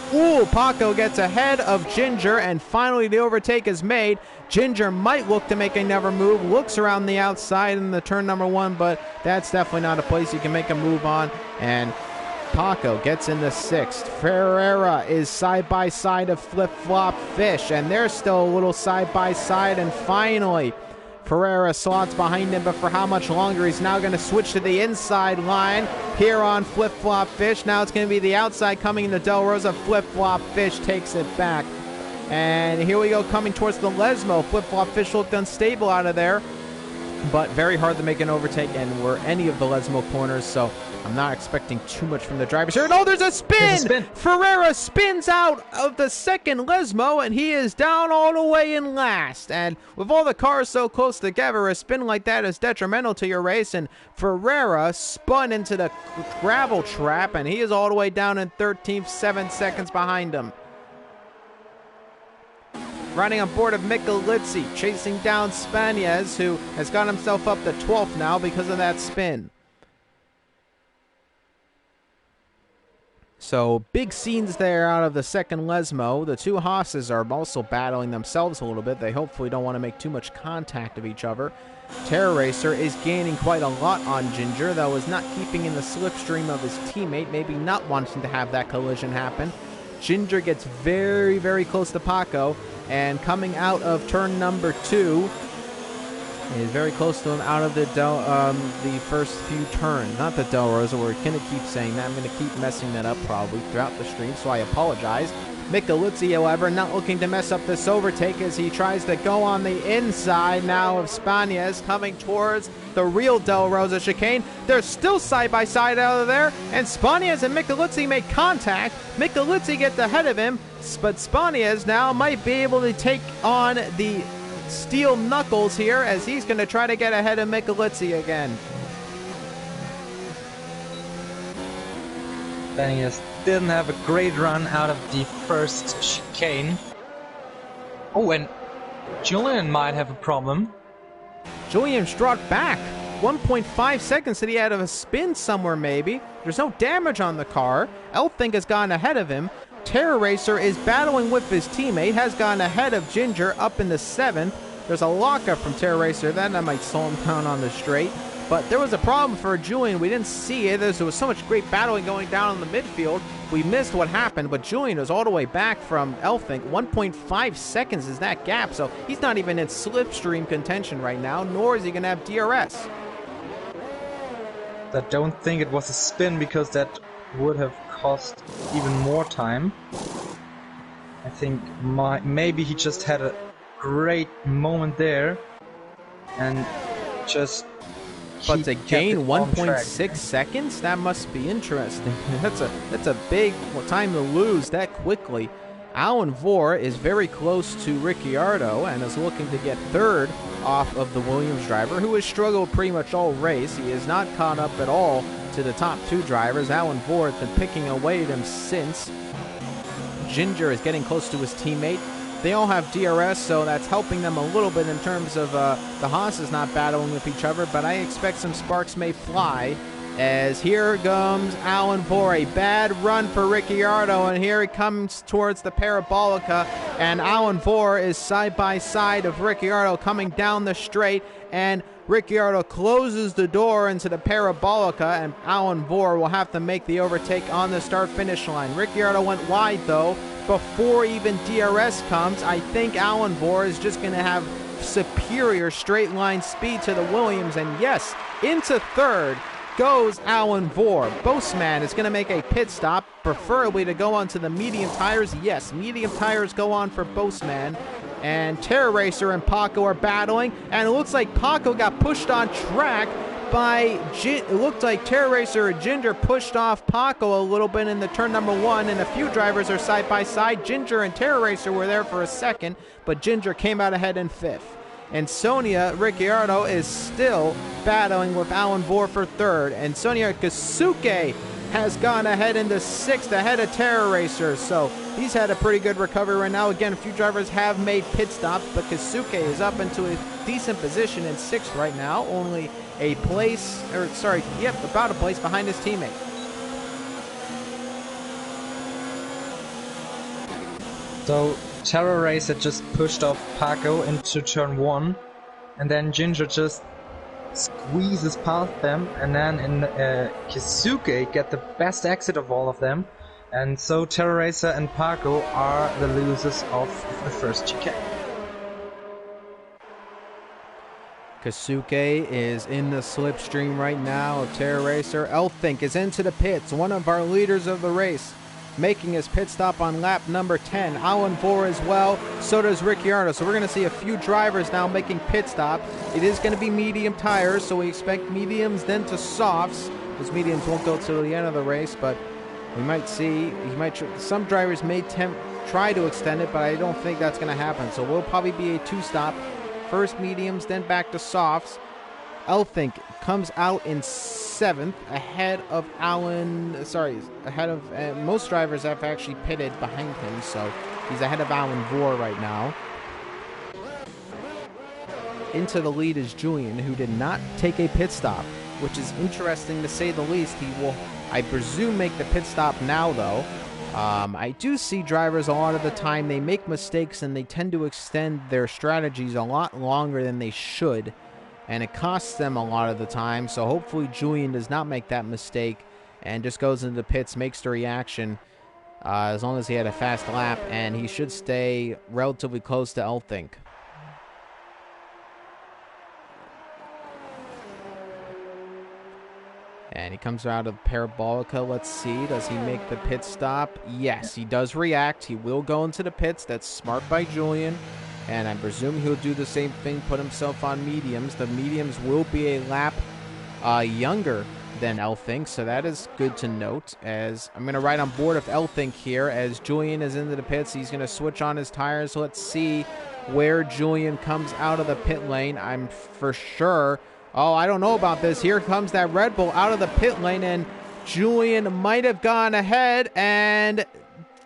Paco gets ahead of Ginger, and finally the overtake is made. Ginger might look to make another move, looks around the outside in the turn number 1, but that's definitely not a place you can make a move on, and Paco gets into 6th. Ferreira is side-by-side of Flip-Flop Fish, and they're still a little side-by-side, and finally Ferreira slots behind him, but for how much longer? He's now going to switch to the inside line here on Flip-Flop Fish. Now it's going to be the outside coming into Del Rosa. Flip-Flop Fish takes it back. And here we go, coming towards the Lesmo. Flip-Flop Fish looked unstable out of there, but very hard to make an overtake, and we're any of the Lesmo corners, so I'm not expecting too much from the drivers here. No, there's a spin! There's a spin. Ferreira spins out of the second Lesmo, and he is down all the way in last. And with all the cars so close together, a spin like that is detrimental to your race, and Ferreira spun into the gravel trap, and he is all the way down in 13th, 7 seconds behind him. Riding on board of Michelizzi, chasing down Spanias, who has got himself up to 12th now because of that spin. So big scenes there out of the second Lesmo. The two Haas's are also battling themselves a little bit. They hopefully don't want to make too much contact of each other. Terra Racer is gaining quite a lot on Ginger, though is not keeping in the slipstream of his teammate, maybe not wanting to have that collision happen. Ginger gets very, very close to Paco, and coming out of turn number 2, is very close to him out of the first few turns. Not the Del Rosa, we're going to keep saying that. I'm going to keep messing that up probably throughout the stream, so I apologize. Micheluzzi, however, not looking to mess up this overtake as he tries to go on the inside now of Spanez, coming towards the real Del Rosa chicane. They're still side-by-side out of there, and Spanez and Micheluzzi make contact. Micheluzzi gets ahead of him, but Spanez now might be able to take on the steel knuckles here as he's going to try to get ahead of Micheluzzi again. Spanez didn't have a great run out of the first chicane. Oh, and Julian might have a problem. Julian struck back. 1.5 seconds that he had of a spin somewhere, maybe. There's no damage on the car. Elfink has gone ahead of him. Terror Racer is battling with his teammate, has gone ahead of Ginger up in the 7th. There's a lockup from Terror Racer. That might slow him down on the straight. But there was a problem for Julian. We didn't see it. There was so much great battling going down in the midfield. We missed what happened, but Julian was all the way back from Elfink. 1.5 seconds is that gap, so he's not even in slipstream contention right now, nor is he going to have DRS. I don't think it was a spin because that would have cost even more time. I think maybe he just had a great moment there and just... But to gain 1.6 seconds, that must be interesting. That's a big time to lose that quickly. Alan Vore is very close to Ricciardo and is looking to get third off of the Williams driver, who has struggled pretty much all race. He is not caught up at all to the top two drivers. Alan Vore has been picking away at him since. Ginger is getting close to his teammate. They all have DRS, so that's helping them a little bit in terms of the Haas not battling with each other, but I expect some sparks may fly as here comes Alan Vore. A bad run for Ricciardo, and here he comes towards the Parabolica, and Alan Vore is side by side of Ricciardo coming down the straight, and Ricciardo closes the door into the Parabolica, and Alan Vore will have to make the overtake on the start-finish line. Ricciardo went wide, though, before even DRS comes. I think Alan Vore is just going to have superior straight-line speed to the Williams, and yes, into third goes Alan Vore. Boseman is going to make a pit stop, preferably to go onto the medium tires. Yes, medium tires go on for Boseman. And Terror Racer and Paco are battling, and it looks like Paco got pushed on track by it looked like Terror Racer and Ginger pushed off Paco a little bit in the turn number 1, and a few drivers are side by side. Ginger and Terror Racer were there for a second, but Ginger came out ahead in 5th. And Sonia Ricciardo is still battling with Alan Vore for 3rd, and Sonia Kasuke has gone ahead into 6th, ahead of Terror Racer. So he's had a pretty good recovery right now. Again, a few drivers have made pit stops, but Kasuke is up into a decent position in 6th right now. Only a place, or sorry, yep, about a place behind his teammate. So Terror Racer just pushed off Paco into turn 1, and then Ginger just squeezes past them, and then Kisuke get the best exit of all of them, and so Terror Racer and Paco are the losers of the first chicane. Kasuke is in the slipstream right now of Terror Racer. Elfink is into the pits, one of our leaders of the race, making his pit stop on lap number 10. Alan Vore as well, so does Ricciardo. So we're going to see a few drivers now making pit stop. It is going to be medium tires, so we expect mediums then to softs. Those mediums won't go till the end of the race, but we might see, some drivers may try to extend it, but I don't think that's going to happen. So we'll probably be a 2-stop. First mediums, then back to softs. Elfink comes out in 7th, ahead of most drivers have actually pitted behind him, so he's ahead of Alan Vore right now. Into the lead is Julian, who did not take a pit stop, which is interesting to say the least. He will, I presume, make the pit stop now, though. I do see drivers a lot of the time, they make mistakes and they tend to extend their strategies a lot longer than they should, and it costs them a lot of the time. So hopefully Julian does not make that mistake and just goes into the pits, makes the reaction, as long as he had a fast lap, and he should stay relatively close to Elfink. And he comes out of Parabolica. Let's see. Does he make the pit stop? Yes, he does react. He will go into the pits. That's smart by Julian. And I presume he'll do the same thing, put himself on mediums. The mediums will be a lap younger than Elfink, so that is good to note. As I'm going to ride on board of Elfink here as Julian is into the pits. He's going to switch on his tires. Let's see where Julian comes out of the pit lane. I'm for sure... Oh, I don't know about this. Here comes that Red Bull out of the pit lane, and Julian might have gone ahead, and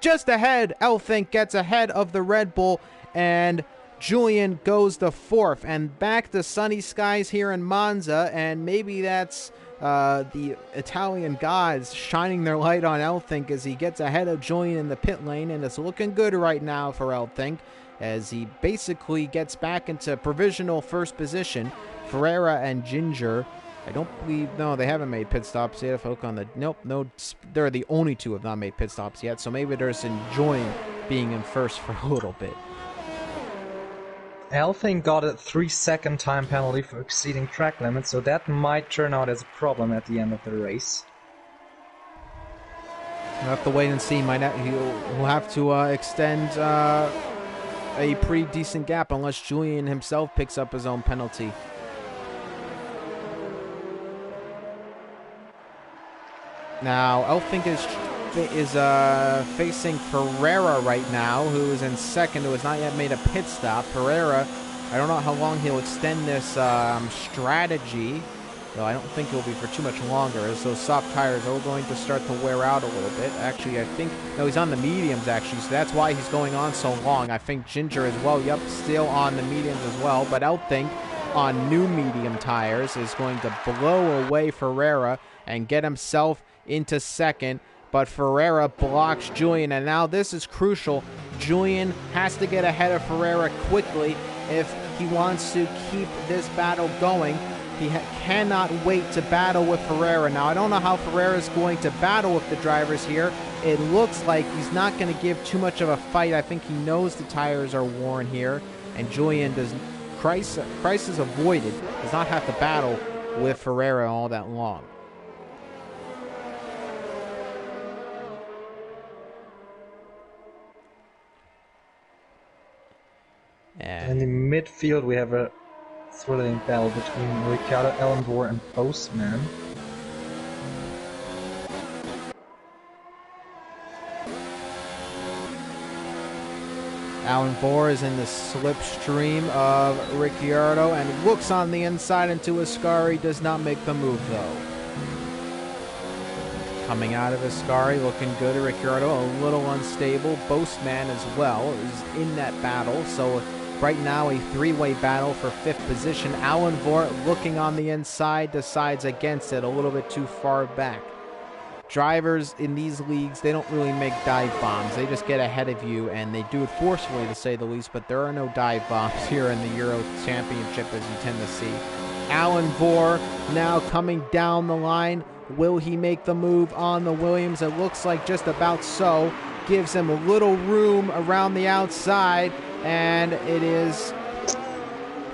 just ahead. Elfink gets ahead of the Red Bull, and Julian goes to fourth. And back to sunny skies here in Monza, and maybe that's the Italian gods shining their light on Elfink as he gets ahead of Julian in the pit lane, and it's looking good right now for Elfink as he basically gets back into provisional first position. Ferreira and Ginger, I don't believe, no, they haven't made pit stops yet. If I look on the, nope, no, they're the only two who have not made pit stops yet, so maybe they're just enjoying being in first for a little bit. Elfink got a 3-second time penalty for exceeding track limits, so that might turn out as a problem at the end of the race. We'll have to wait and see. He'll have to extend a pretty decent gap unless Julian himself picks up his own penalty. Now, Elfink is facing Ferreira right now, who is in second, who has not yet made a pit stop. Ferreira, I don't know how long he'll extend this strategy, though I don't think it'll be for too much longer, as those soft tires are going to start to wear out a little bit. Actually, I think, no, he's on the mediums, actually, so that's why he's going on so long. I think Ginger as well, yep, still on the mediums as well, but Elfink on new medium tires is going to blow away Ferreira and get himself into second, but Ferreira blocks Julian, and now this is crucial. Julian has to get ahead of Ferreira quickly if he wants to keep this battle going. He cannot wait to battle with Ferreira. Now, I don't know how Ferreira is going to battle with the drivers here. It looks like he's not going to give too much of a fight. I think he knows the tires are worn here, and Julian does. Price is avoided, does not have to battle with Ferreira all that long. And in the midfield, we have a thrilling battle between Ricciardo, Ellenbohr, and Postman. Ellenbohr is in the slipstream of Ricciardo and looks on the inside into Ascari. Does not make the move, though. Coming out of Ascari, looking good. Ricciardo a little unstable. Postman as well is in that battle, so right now, a three-way battle for fifth position. Ellenbohr looking on the inside, decides against it, a little bit too far back. Drivers in these leagues, they don't really make dive bombs. They just get ahead of you, and they do it forcefully, to say the least, but there are no dive bombs here in the Euro Championship, as you tend to see. Ellenbohr now coming down the line. Will he make the move on the Williams? It looks like just about so. Gives him a little room around the outside, and it is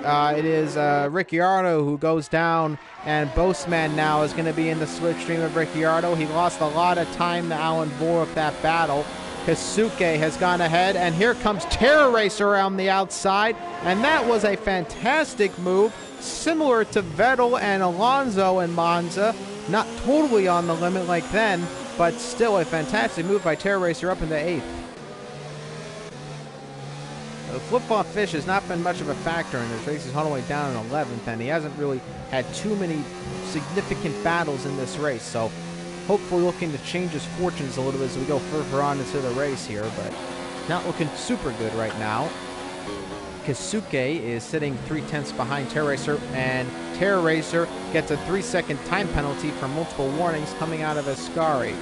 Ricciardo who goes down, and Postman now is going to be in the slipstream of Ricciardo. He lost a lot of time to Ellenbohr with that battle. Kasuke has gone ahead, and here comes Terra Racer around the outside, and that was a fantastic move, similar to Vettel and Alonso in Monza. Not totally on the limit like then, but still a fantastic move by Terra Racer up into 8th. The flip-flop fish has not been much of a factor in this race. He's all the way down in 11th, and he hasn't really had too many significant battles in this race. So hopefully looking to change his fortunes a little bit as we go further on into the race here, but not looking super good right now. Kasuke is sitting 3/10 behind Terra Racer, and Terra Racer gets a 3-second time penalty for multiple warnings coming out of Ascari.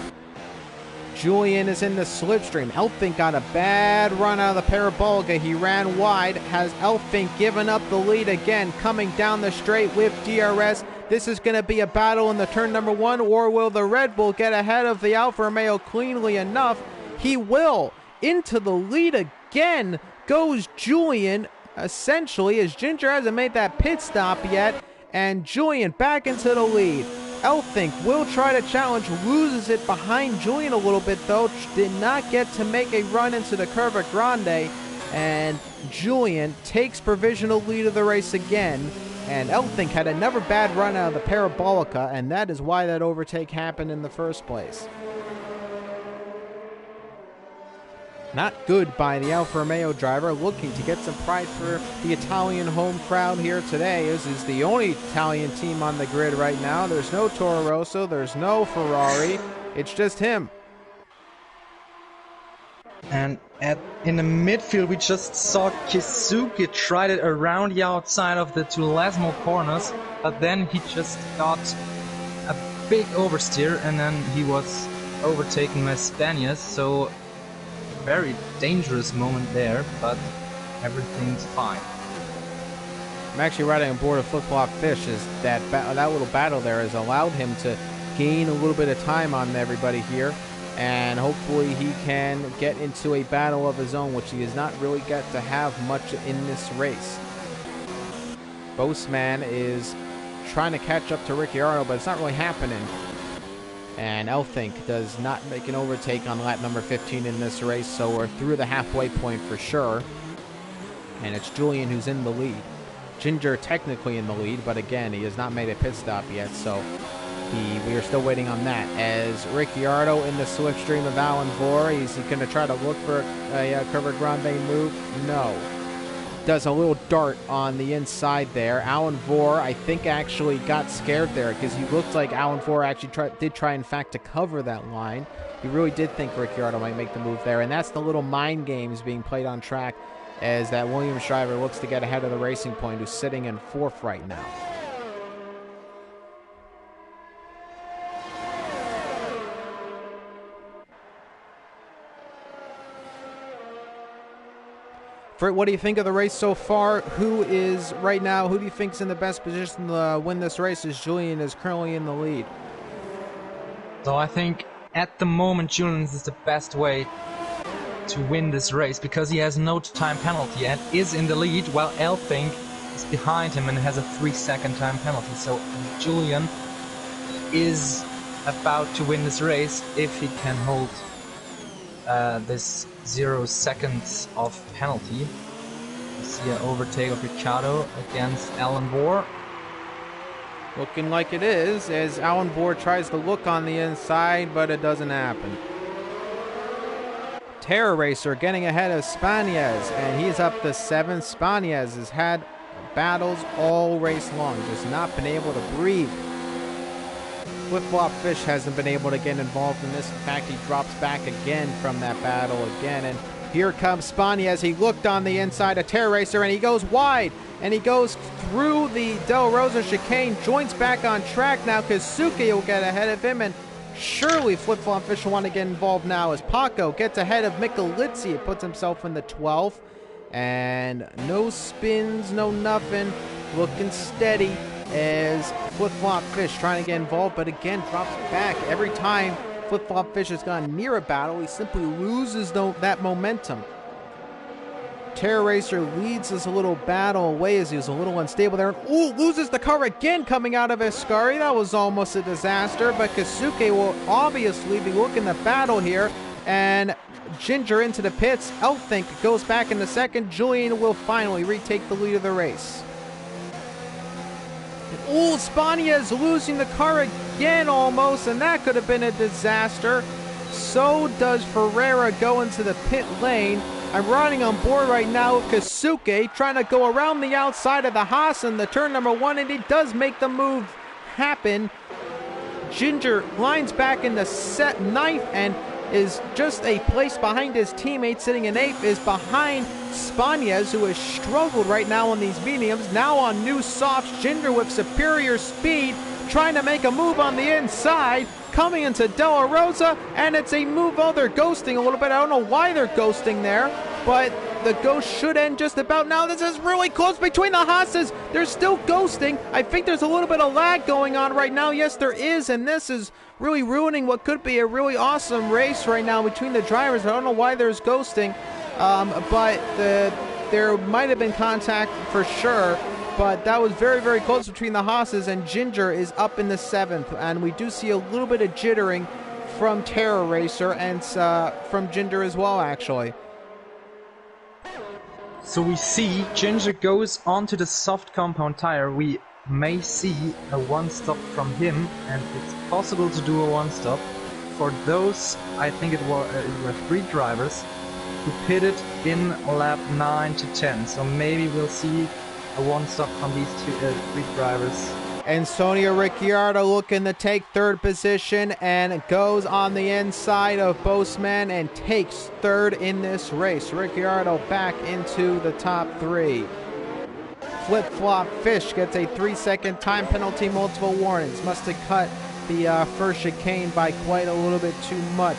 Julian is in the slipstream. Elfink got a bad run out of the Parabolica. He ran wide. Has Elfink given up the lead again, coming down the straight with DRS? This is going to be a battle in the turn number 1, or will the Red Bull get ahead of the Alfa Romeo cleanly enough? He will. Into the lead again goes Julian, essentially, as Ginger hasn't made that pit stop yet, and Julian back into the lead. Elfink will try to challenge, loses it behind Julian a little bit though, did not get to make a run into the Curva Grande, and Julian takes provisional lead of the race again, and Elfink had another bad run out of the Parabolica, and that is why that overtake happened in the first place. Not good by the Alfa Romeo driver, looking to get some pride for the Italian home crowd here today. This is the only Italian team on the grid right now. There's no Toro Rosso, there's no Ferrari. It's just him. And in the midfield, we just saw Kisuke tried it around the outside of the two Lasmo corners, but then he just got a big oversteer, and then he was overtaken by Spanias. So very dangerous moment there, but everything's fine. I'm actually riding on board a flip-flop fish. Is that little battle there has allowed him to gain a little bit of time on everybody here, and hopefully he can get into a battle of his own, which he has not really got to have much in this race. Boseman is trying to catch up to Ricciardo, but it's not really happening. And Elfink does not make an overtake on lap number 15 in this race, so we're through the halfway point for sure. And it's Julian who's in the lead. Ginger technically in the lead, but again, he has not made a pit stop yet, so we are still waiting on that. As Ricciardo in the slipstream of Alan Vore, is he going to try to look for a Curva Grande move? No. Does a little dart on the inside there. Alan Vore, I think, actually got scared there because he looked like Alan Vore actually did try, in fact, to cover that line. He really did think Ricciardo might make the move there, and that's the little mind games being played on track as that Williams driver looks to get ahead of the Racing Point, who's sitting in fourth right now. What do you think of the race so far? Who do you think is in the best position to win this race, as Julian is currently in the lead? So I think at the moment Julian is the best way to win this race because he has no time penalty and is in the lead, while Elfink is behind him and has a 3-second time penalty. So Julian is about to win this race if he can hold this 0 seconds of penalty. You see an overtake of Ricciardo against Alan Vore. Looking like it is, as Alan Vore tries to look on the inside, but it doesn't happen. Terror Racer getting ahead of Spanias, and he's up to 7. Spanias has had battles all race long, just not been able to breathe. Flip-Flop Fish hasn't been able to get involved in this. In fact, he drops back again from that battle again. And here comes Spani as he looked on the inside of Terror Racer, and he goes wide. And he goes through the Del Rosa chicane, joins back on track now. Kazuki will get ahead of him, and surely Flip-Flop Fish will want to get involved now as Paco gets ahead of Michelizzi. It puts himself in the 12th. And no spins, no nothing. Looking steady as Flip-Flop Fish trying to get involved, but again drops back. Every time Flip-Flop Fish has gone near a battle, he simply loses that momentum. Terror Racer leads this little battle away as he was a little unstable there. Ooh, loses the car again coming out of Ascari. That was almost a disaster, but Kasuke will obviously be looking to battle here, and Ginger into the pits. Elfink goes back in the second. Julian will finally retake the lead of the race. Ooh, Spania is losing the car again almost, and that could have been a disaster. So does Ferreira go into the pit lane. I'm riding on board right now with Kasuke, trying to go around the outside of the Haas in the turn number 1, and he does make the move happen. Ginger lines back in the 9th and is just a place behind his teammate. Sitting in 8th is behind Spanias, who has struggled right now on these mediums. Now on new softs, Ginger with superior speed, trying to make a move on the inside, coming into Della Rosa, and it's a move. Oh, they're ghosting a little bit. I don't know why they're ghosting there, but the ghost should end just about now. This is really close between the Haas's. They're still ghosting. I think there's a little bit of lag going on right now. Yes, there is, and this is really ruining what could be a really awesome race right now between the drivers. I don't know why there's ghosting, but there might have been contact for sure. but that was very, very close between the Haas's, and Ginger is up in the 7th, and we do see a little bit of jittering from Terror Racer and from Ginger as well, actually. So we see Ginger goes onto the soft compound tire. We may see a one-stop from him, and it's possible to do a one-stop. For those, I think it were 3 drivers who pitted in lap 9 to 10. So maybe we'll see a one-stop from these 3 drivers. Antonio Ricciardo looking to take 3rd position and goes on the inside of Boseman and takes 3rd in this race. Ricciardo back into the top 3. Flip-flop Fish gets a 3-second time penalty, multiple warnings. Must have cut the first chicane by quite a little bit too much.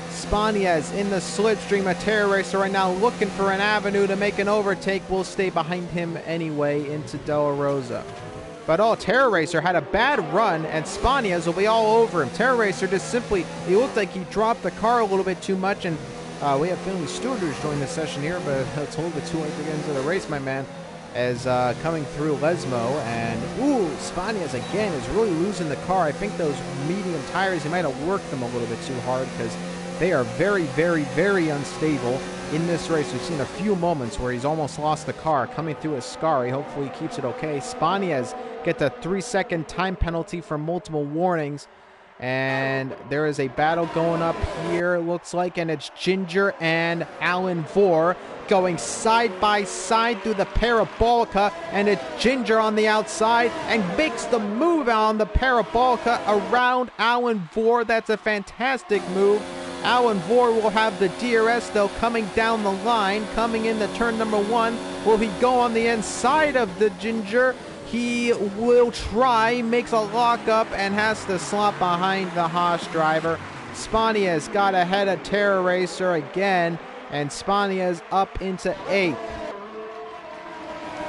Spanez in the slipstream, a Terror Racer right now looking for an avenue to make an overtake. Will stay behind him anyway into Della Rosa. But Terror Racer had a bad run, and Spanez will be all over him. Terror Racer just simply, he looked like he dropped the car a little bit too much, and we have Finley Stewarders joining the session here, but it's a little bit too late to get into the race, my man, as coming through Lesmo, and Spanez again is really losing the car. I think those medium tires, he might have worked them a little bit too hard, because they are very, very, very unstable in this race. We've seen a few moments where he's almost lost the car coming through Ascari. Hopefully he keeps it okay. Spanez gets a 3-second time penalty for multiple warnings. And there is a battle going up here, it looks like, and it's Ginger and Alan Vore going side by side through the Parabolica, and it's Ginger on the outside and makes the move on the Parabolica around Alan Vore. That's a fantastic move. Alan Vore will have the DRS, though, coming down the line, coming into turn number 1. Will he go on the inside of the Ginger? He will try, makes a lockup, and has to slop behind the Haas driver. Spanez got ahead of Terror Racer again, and Spanez up into 8th.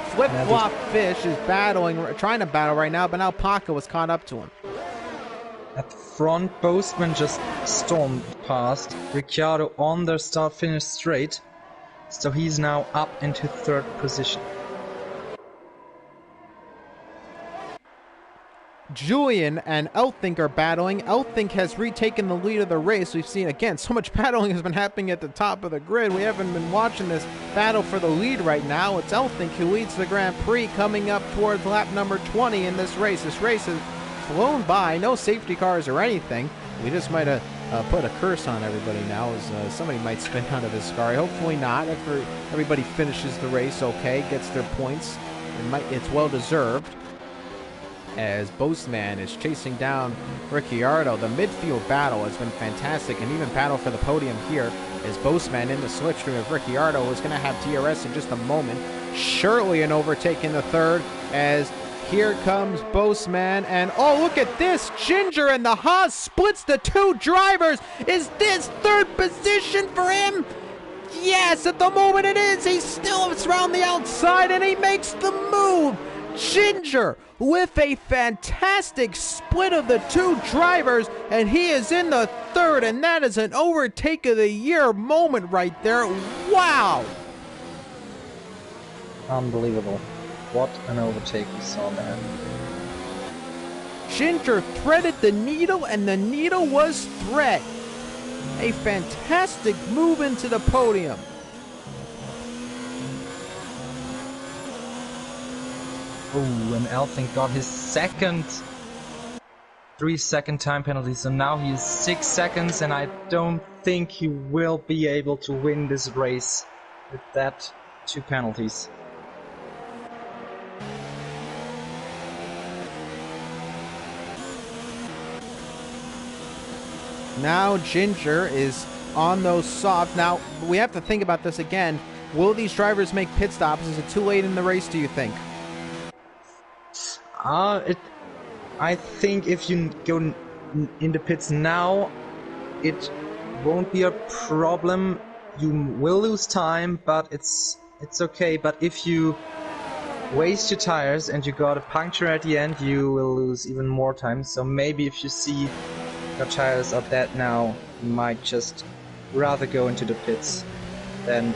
Flip-flop Fish is trying to battle right now, but now Paca was caught up to him. At front, Boseman just stormed past. Ricciardo on their start-finish straight, so he's now up into 3rd position. Julian and Elthink are battling. Elthink has retaken the lead of the race. We've seen, again, so much battling has been happening at the top of the grid. We haven't been watching this battle for the lead right now. It's Elthink who leads the Grand Prix, coming up towards lap number 20 in this race. This race has flown by, no safety cars or anything. We just might have put a curse on everybody now, as somebody might spin out of this car. Hopefully not. After everybody finishes the race okay, gets their points, it's well deserved. As Boseman is chasing down Ricciardo. The midfield battle has been fantastic, and even battle for the podium here as Boseman in the slipstream of Ricciardo is going to have DRS in just a moment. Surely an overtake in the 3rd, as here comes Boseman, and look at this! Ginger and the Haas splits the 2 drivers! Is this 3rd position for him? Yes, at the moment it is! He still is around the outside, and he makes the move! Ginger with a fantastic split of the 2 drivers, and he is in the 3rd, and that is an overtake of the year moment right there. Wow! Unbelievable. What an overtake we saw there. Ginger threaded the needle, and the needle was thread. A fantastic move into the podium. Oh, and Elthink got his 2nd 3-second time penalty, so now he's 6 seconds, and I don't think he will be able to win this race with that 2 penalties. Now Ginger is on those soft. Now, we have to think about this again. Will these drivers make pit stops? Is it too late in the race, do you think? I think if you go in the pits now, it won't be a problem. You will lose time, but it's okay. But if you waste your tires and you got a puncture at the end, you will lose even more time. So maybe if you see your tires are dead now, you might just rather go into the pits than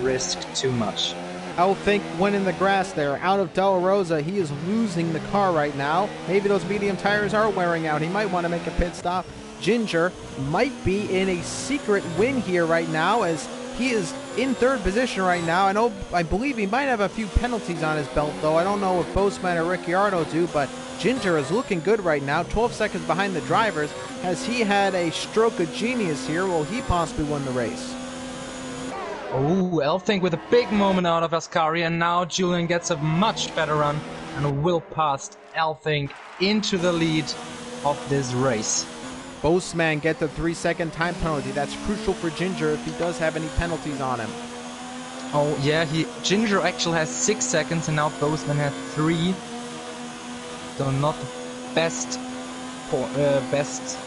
risk too much. Elfink went in the grass there, out of Della Rosa. He is losing the car right now. Maybe those medium tires are wearing out. He might want to make a pit stop. Ginger might be in a secret win here right now, as he is in third position right now. I believe he might have a few penalties on his belt, though. I don't know if Boseman or Ricciardo do, but Ginger is looking good right now. 12 seconds behind the drivers. Has he had a stroke of genius here? Will he possibly win the race? Oh, Elfink with a big moment out of Ascari, and now Julian gets a much better run and will pass Elfink into the lead of this race. Boseman get the 3-second time penalty. That's crucial for Ginger if he does have any penalties on him. Oh yeah, Ginger actually has 6 seconds and now Boseman has 3. So not the best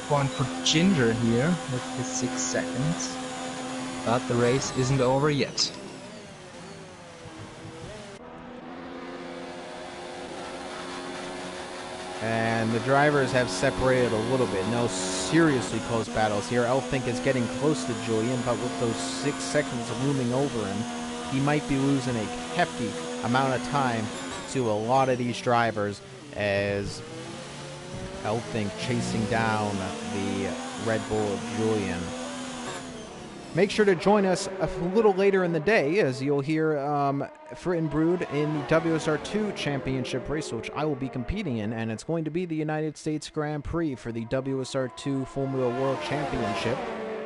point for Ginger here with his 6 seconds. But the race isn't over yet. And the drivers have separated a little bit. No seriously close battles here. Elfink is getting close to Julian, but with those 6 seconds looming over him, he might be losing a hefty amount of time to a lot of these drivers, as Elfink chasing down the Red Bull of Julian. Make sure to join us a little later in the day, as you'll hear Frit & Brood in the WSR2 Championship race, which I will be competing in, and it's going to be the United States Grand Prix for the WSR2 Formula World Championship,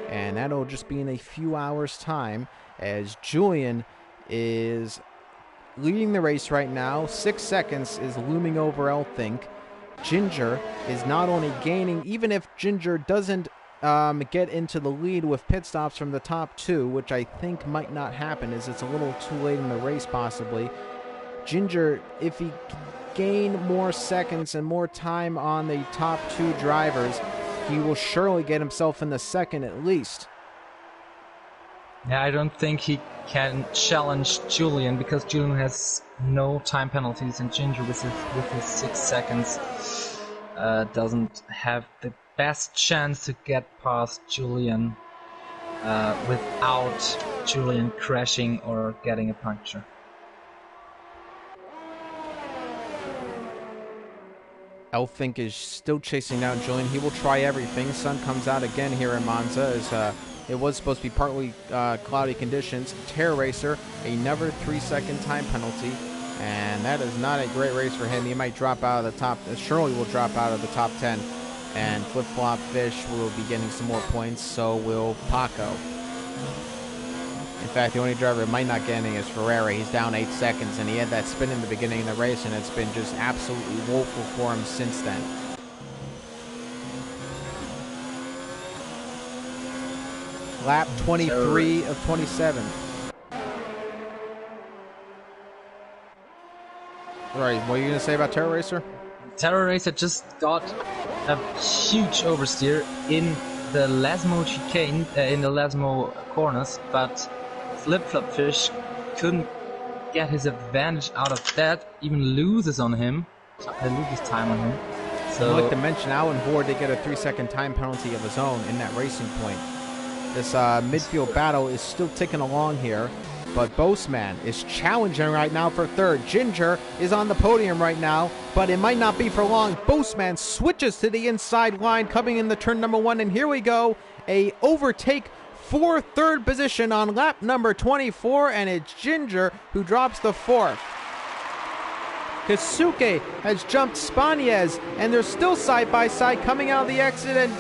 and that'll just be in a few hours' time, as Julian is leading the race right now. 6 seconds is looming over Elfink. Ginger is not only gaining, even if Ginger doesn't get into the lead with pit stops from the top 2, which I think might not happen, as it's a little too late in the race possibly. Ginger, if he gain more seconds and more time on the top 2 drivers, he will surely get himself in the second at least. Yeah, I don't think he can challenge Julian, because Julian has no time penalties, and Ginger with his 6 seconds doesn't have the best chance to get past Julian without Julian crashing or getting a puncture. Elfink is still chasing down Julian. He will try everything. Sun comes out again here in Monza, as it was supposed to be partly cloudy conditions. Terror Racer, another 3-second time penalty, and that is not a great race for him. He might drop out of the top, surely will drop out of the top 10. And Flip Flop Fish will be getting some more points, so will Paco. In fact, the only driver who might not get any is Ferrari. He's down 8 seconds, and he had that spin in the beginning of the race, and it's been just absolutely woeful for him since then. Lap 23 of 27. All right, what are you going to say about Terror Racer? Terror Racer just got a huge oversteer in the Lasmo chicane, in the Lasmo corners, but Flip Flop Fish couldn't get his advantage out of that, even loses on him, loses time on him. So I'd like to mention Alan Board did get a 3-second time penalty of his own in that racing point. This midfield battle is still ticking along here, but Boseman is challenging right now for third. Ginger is on the podium right now, but it might not be for long. Boseman switches to the inside line, coming in the turn number 1, and here we go. A overtake for third position on lap number 24, and it's Ginger who drops the 4th. Kasuke has jumped Spanez, and they're still side by side coming out of the exit, and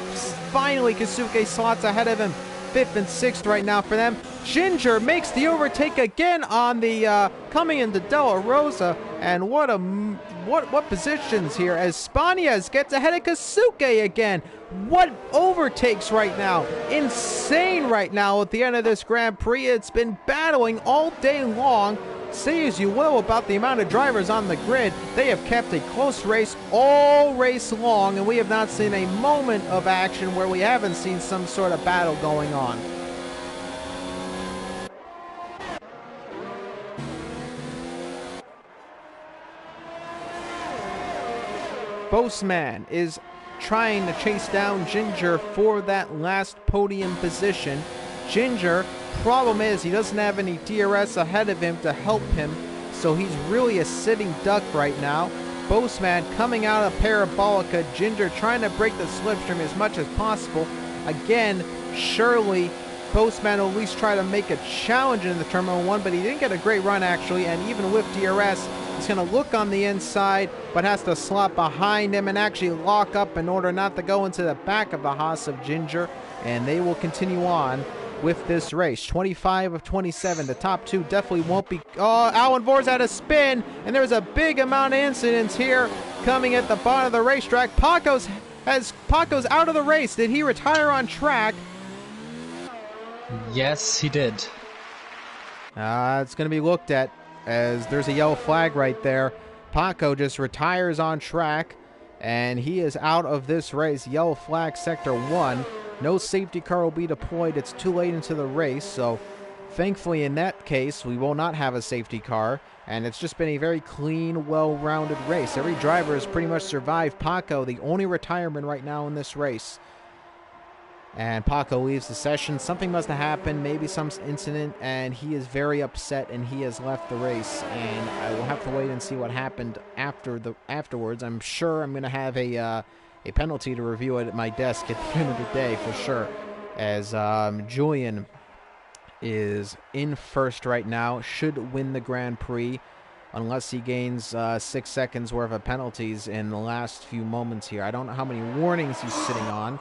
finally Kasuke slots ahead of him. 5th and 6th right now for them. Ginger makes the overtake again on the coming into Della Rosa, and what positions here as Spanez gets ahead of Kasuke again. What overtakes right now? Insane right now at the end of this Grand Prix. It's been battling all day long. Say as you will about the amount of drivers on the grid, they have kept a close race all race long, and we have not seen a moment of action where we haven't seen some sort of battle going on. Boseman is trying to chase down Ginger for that last podium position. Ginger problem is he doesn't have any DRS ahead of him to help him, so he's really a sitting duck right now. Boseman coming out of Parabolica. Ginger trying to break the slipstream as much as possible. Again, surely Boseman will at least try to make a challenge in the Terminal 1, but he didn't get a great run actually, and even with DRS, he's going to look on the inside, but has to slot behind him and actually lock up in order not to go into the back of the Haas of Ginger, and they will continue on with this race. 25 of 27. The top two definitely won't be... Oh, Alan Vor's had a spin, and there's a big amount of incidents here coming at the bottom of the racetrack. Paco's out of the race. Did he retire on track? Yes, he did. It's going to be looked at as there's a yellow flag right there. Paco just retires on track, and he is out of this race. Yellow flag, Sector 1. No safety car will be deployed. It's too late into the race, so thankfully in that case, we will not have a safety car, and it's just been a very clean, well-rounded race. Every driver has pretty much survived. Paco, the only retirement right now in this race. And Paco leaves the session. Something must have happened, maybe some incident, and he is very upset, and he has left the race. And I will have to wait and see what happened afterwards. I'm sure I'm going to have a penalty to review it at my desk at the end of the day for sure, as Julian is in first right now, should win the Grand Prix unless he gains 6 seconds worth of penalties in the last few moments here. I don't know how many warnings he's sitting on.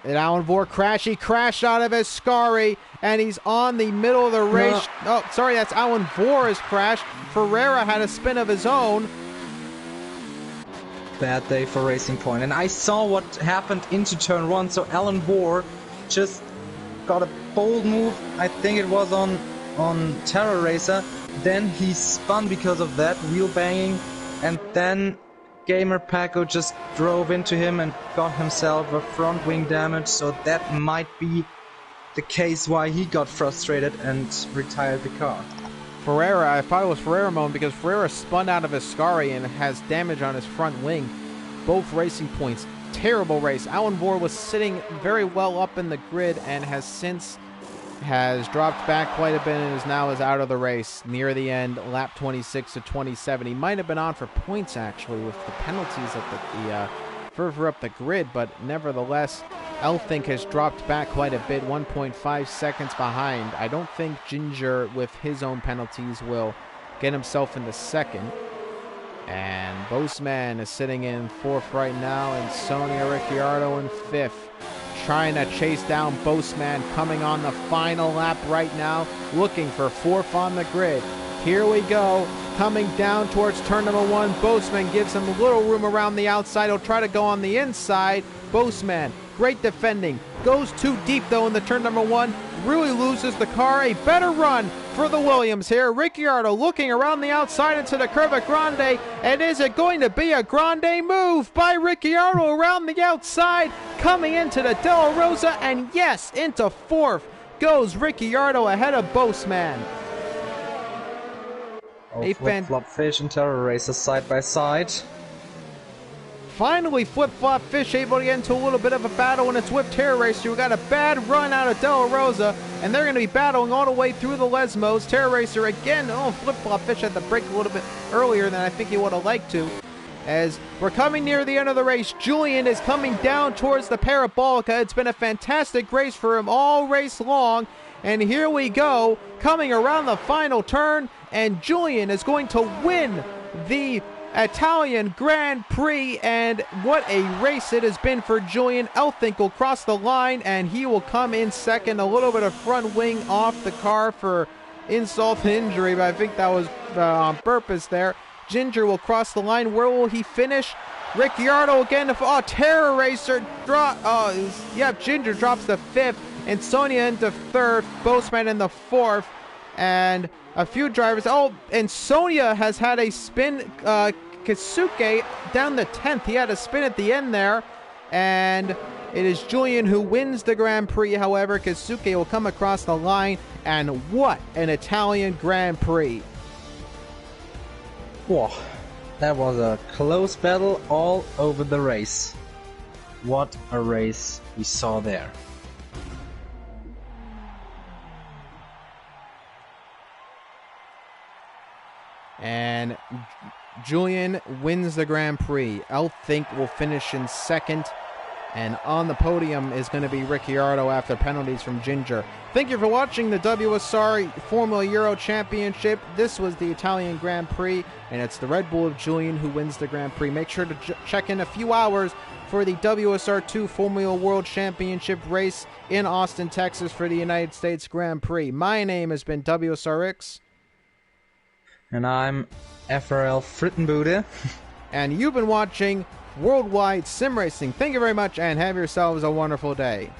And Alan Vor he crashed out of Ascari, and he's on the middle of the race. No. Oh, sorry, that's Alan Vor's crash. Ferreira had a spin of his own. Bad day for Racing Point. And I saw what happened into turn 1, so Alan Vor just got a bold move. I think it was on Terror Racer. Then he spun because of that, wheel banging, and then Gamer Paco just drove into him and got himself a front wing damage, so that might be the case why he got frustrated and retired the car. Ferreira, I thought it was Ferreira moment because Ferreira spun out of Ascari and has damage on his front wing. Both Racing Points. Terrible race. Alan Vor was sitting very well up in the grid and has dropped back quite a bit and is now out of the race near the end, lap 26 to 27. He might have been on for points actually with the penalties at the further up the grid, but nevertheless, Elfink has dropped back quite a bit, 1.5 seconds behind. I don't think Ginger, with his own penalties, will get himself into second. And Boseman is sitting in fourth right now, and Sonia Ricciardo in fifth. Trying to chase down Boseman, coming on the final lap right now, looking for fourth on the grid. Here we go, coming down towards turn number 1. Boseman gives him a little room around the outside. He'll try to go on the inside. Boseman, great defending. Goes too deep, though, in the turn number 1. Really loses the car. A better run for the Williams here. Ricciardo looking around the outside into the Curva Grande. And is it going to be a Grande move by Ricciardo around the outside? Coming into the Della Rosa. And yes, into fourth goes Ricciardo ahead of Boseman. Oh, flip-flop fish and Terror Racer side by side. Finally, Flip-Flop Fish able to get into a little bit of a battle, and it's with Terror Racer. We got a bad run out of Della Rosa, and they're going to be battling all the way through the Lesmos. Terror Racer again. Oh, Flip-Flop Fish had to break a little bit earlier than I think he would have liked to. As we're coming near the end of the race, Julian is coming down towards the Parabolica. It's been a fantastic race for him all race long. And here we go, coming around the final turn, and Julian is going to win the Italian Grand Prix, and what a race it has been for Julian. Elfink will cross the line, and he will come in second. A little bit of front wing off the car for insult to injury, but I think that was on purpose there. Ginger will cross the line. Where will he finish? Ricciardo again. Terror Racer. Ginger drops to fifth, and Sonia into third. Boseman in the fourth, and a few drivers. And Sonia has had a spin. Kasuke down the 10th. He had a spin at the end there. And it is Julian who wins the Grand Prix. However, Kasuke will come across the line. And what an Italian Grand Prix. Whoa. That was a close battle all over the race. What a race we saw there. And Julian wins the Grand Prix. Elfink will finish in second. And on the podium is going to be Ricciardo after penalties from Ginger. Thank you for watching the WSR Formula Euro Championship. This was the Italian Grand Prix, and it's the Red Bull of Julian who wins the Grand Prix. Make sure to check in a few hours for the WSR2 Formula World Championship race in Austin, Texas for the United States Grand Prix. My name has been WSRX. And I'm FRL Frittenbude. And you've been watching Worldwide Sim Racing. Thank you very much and have yourselves a wonderful day.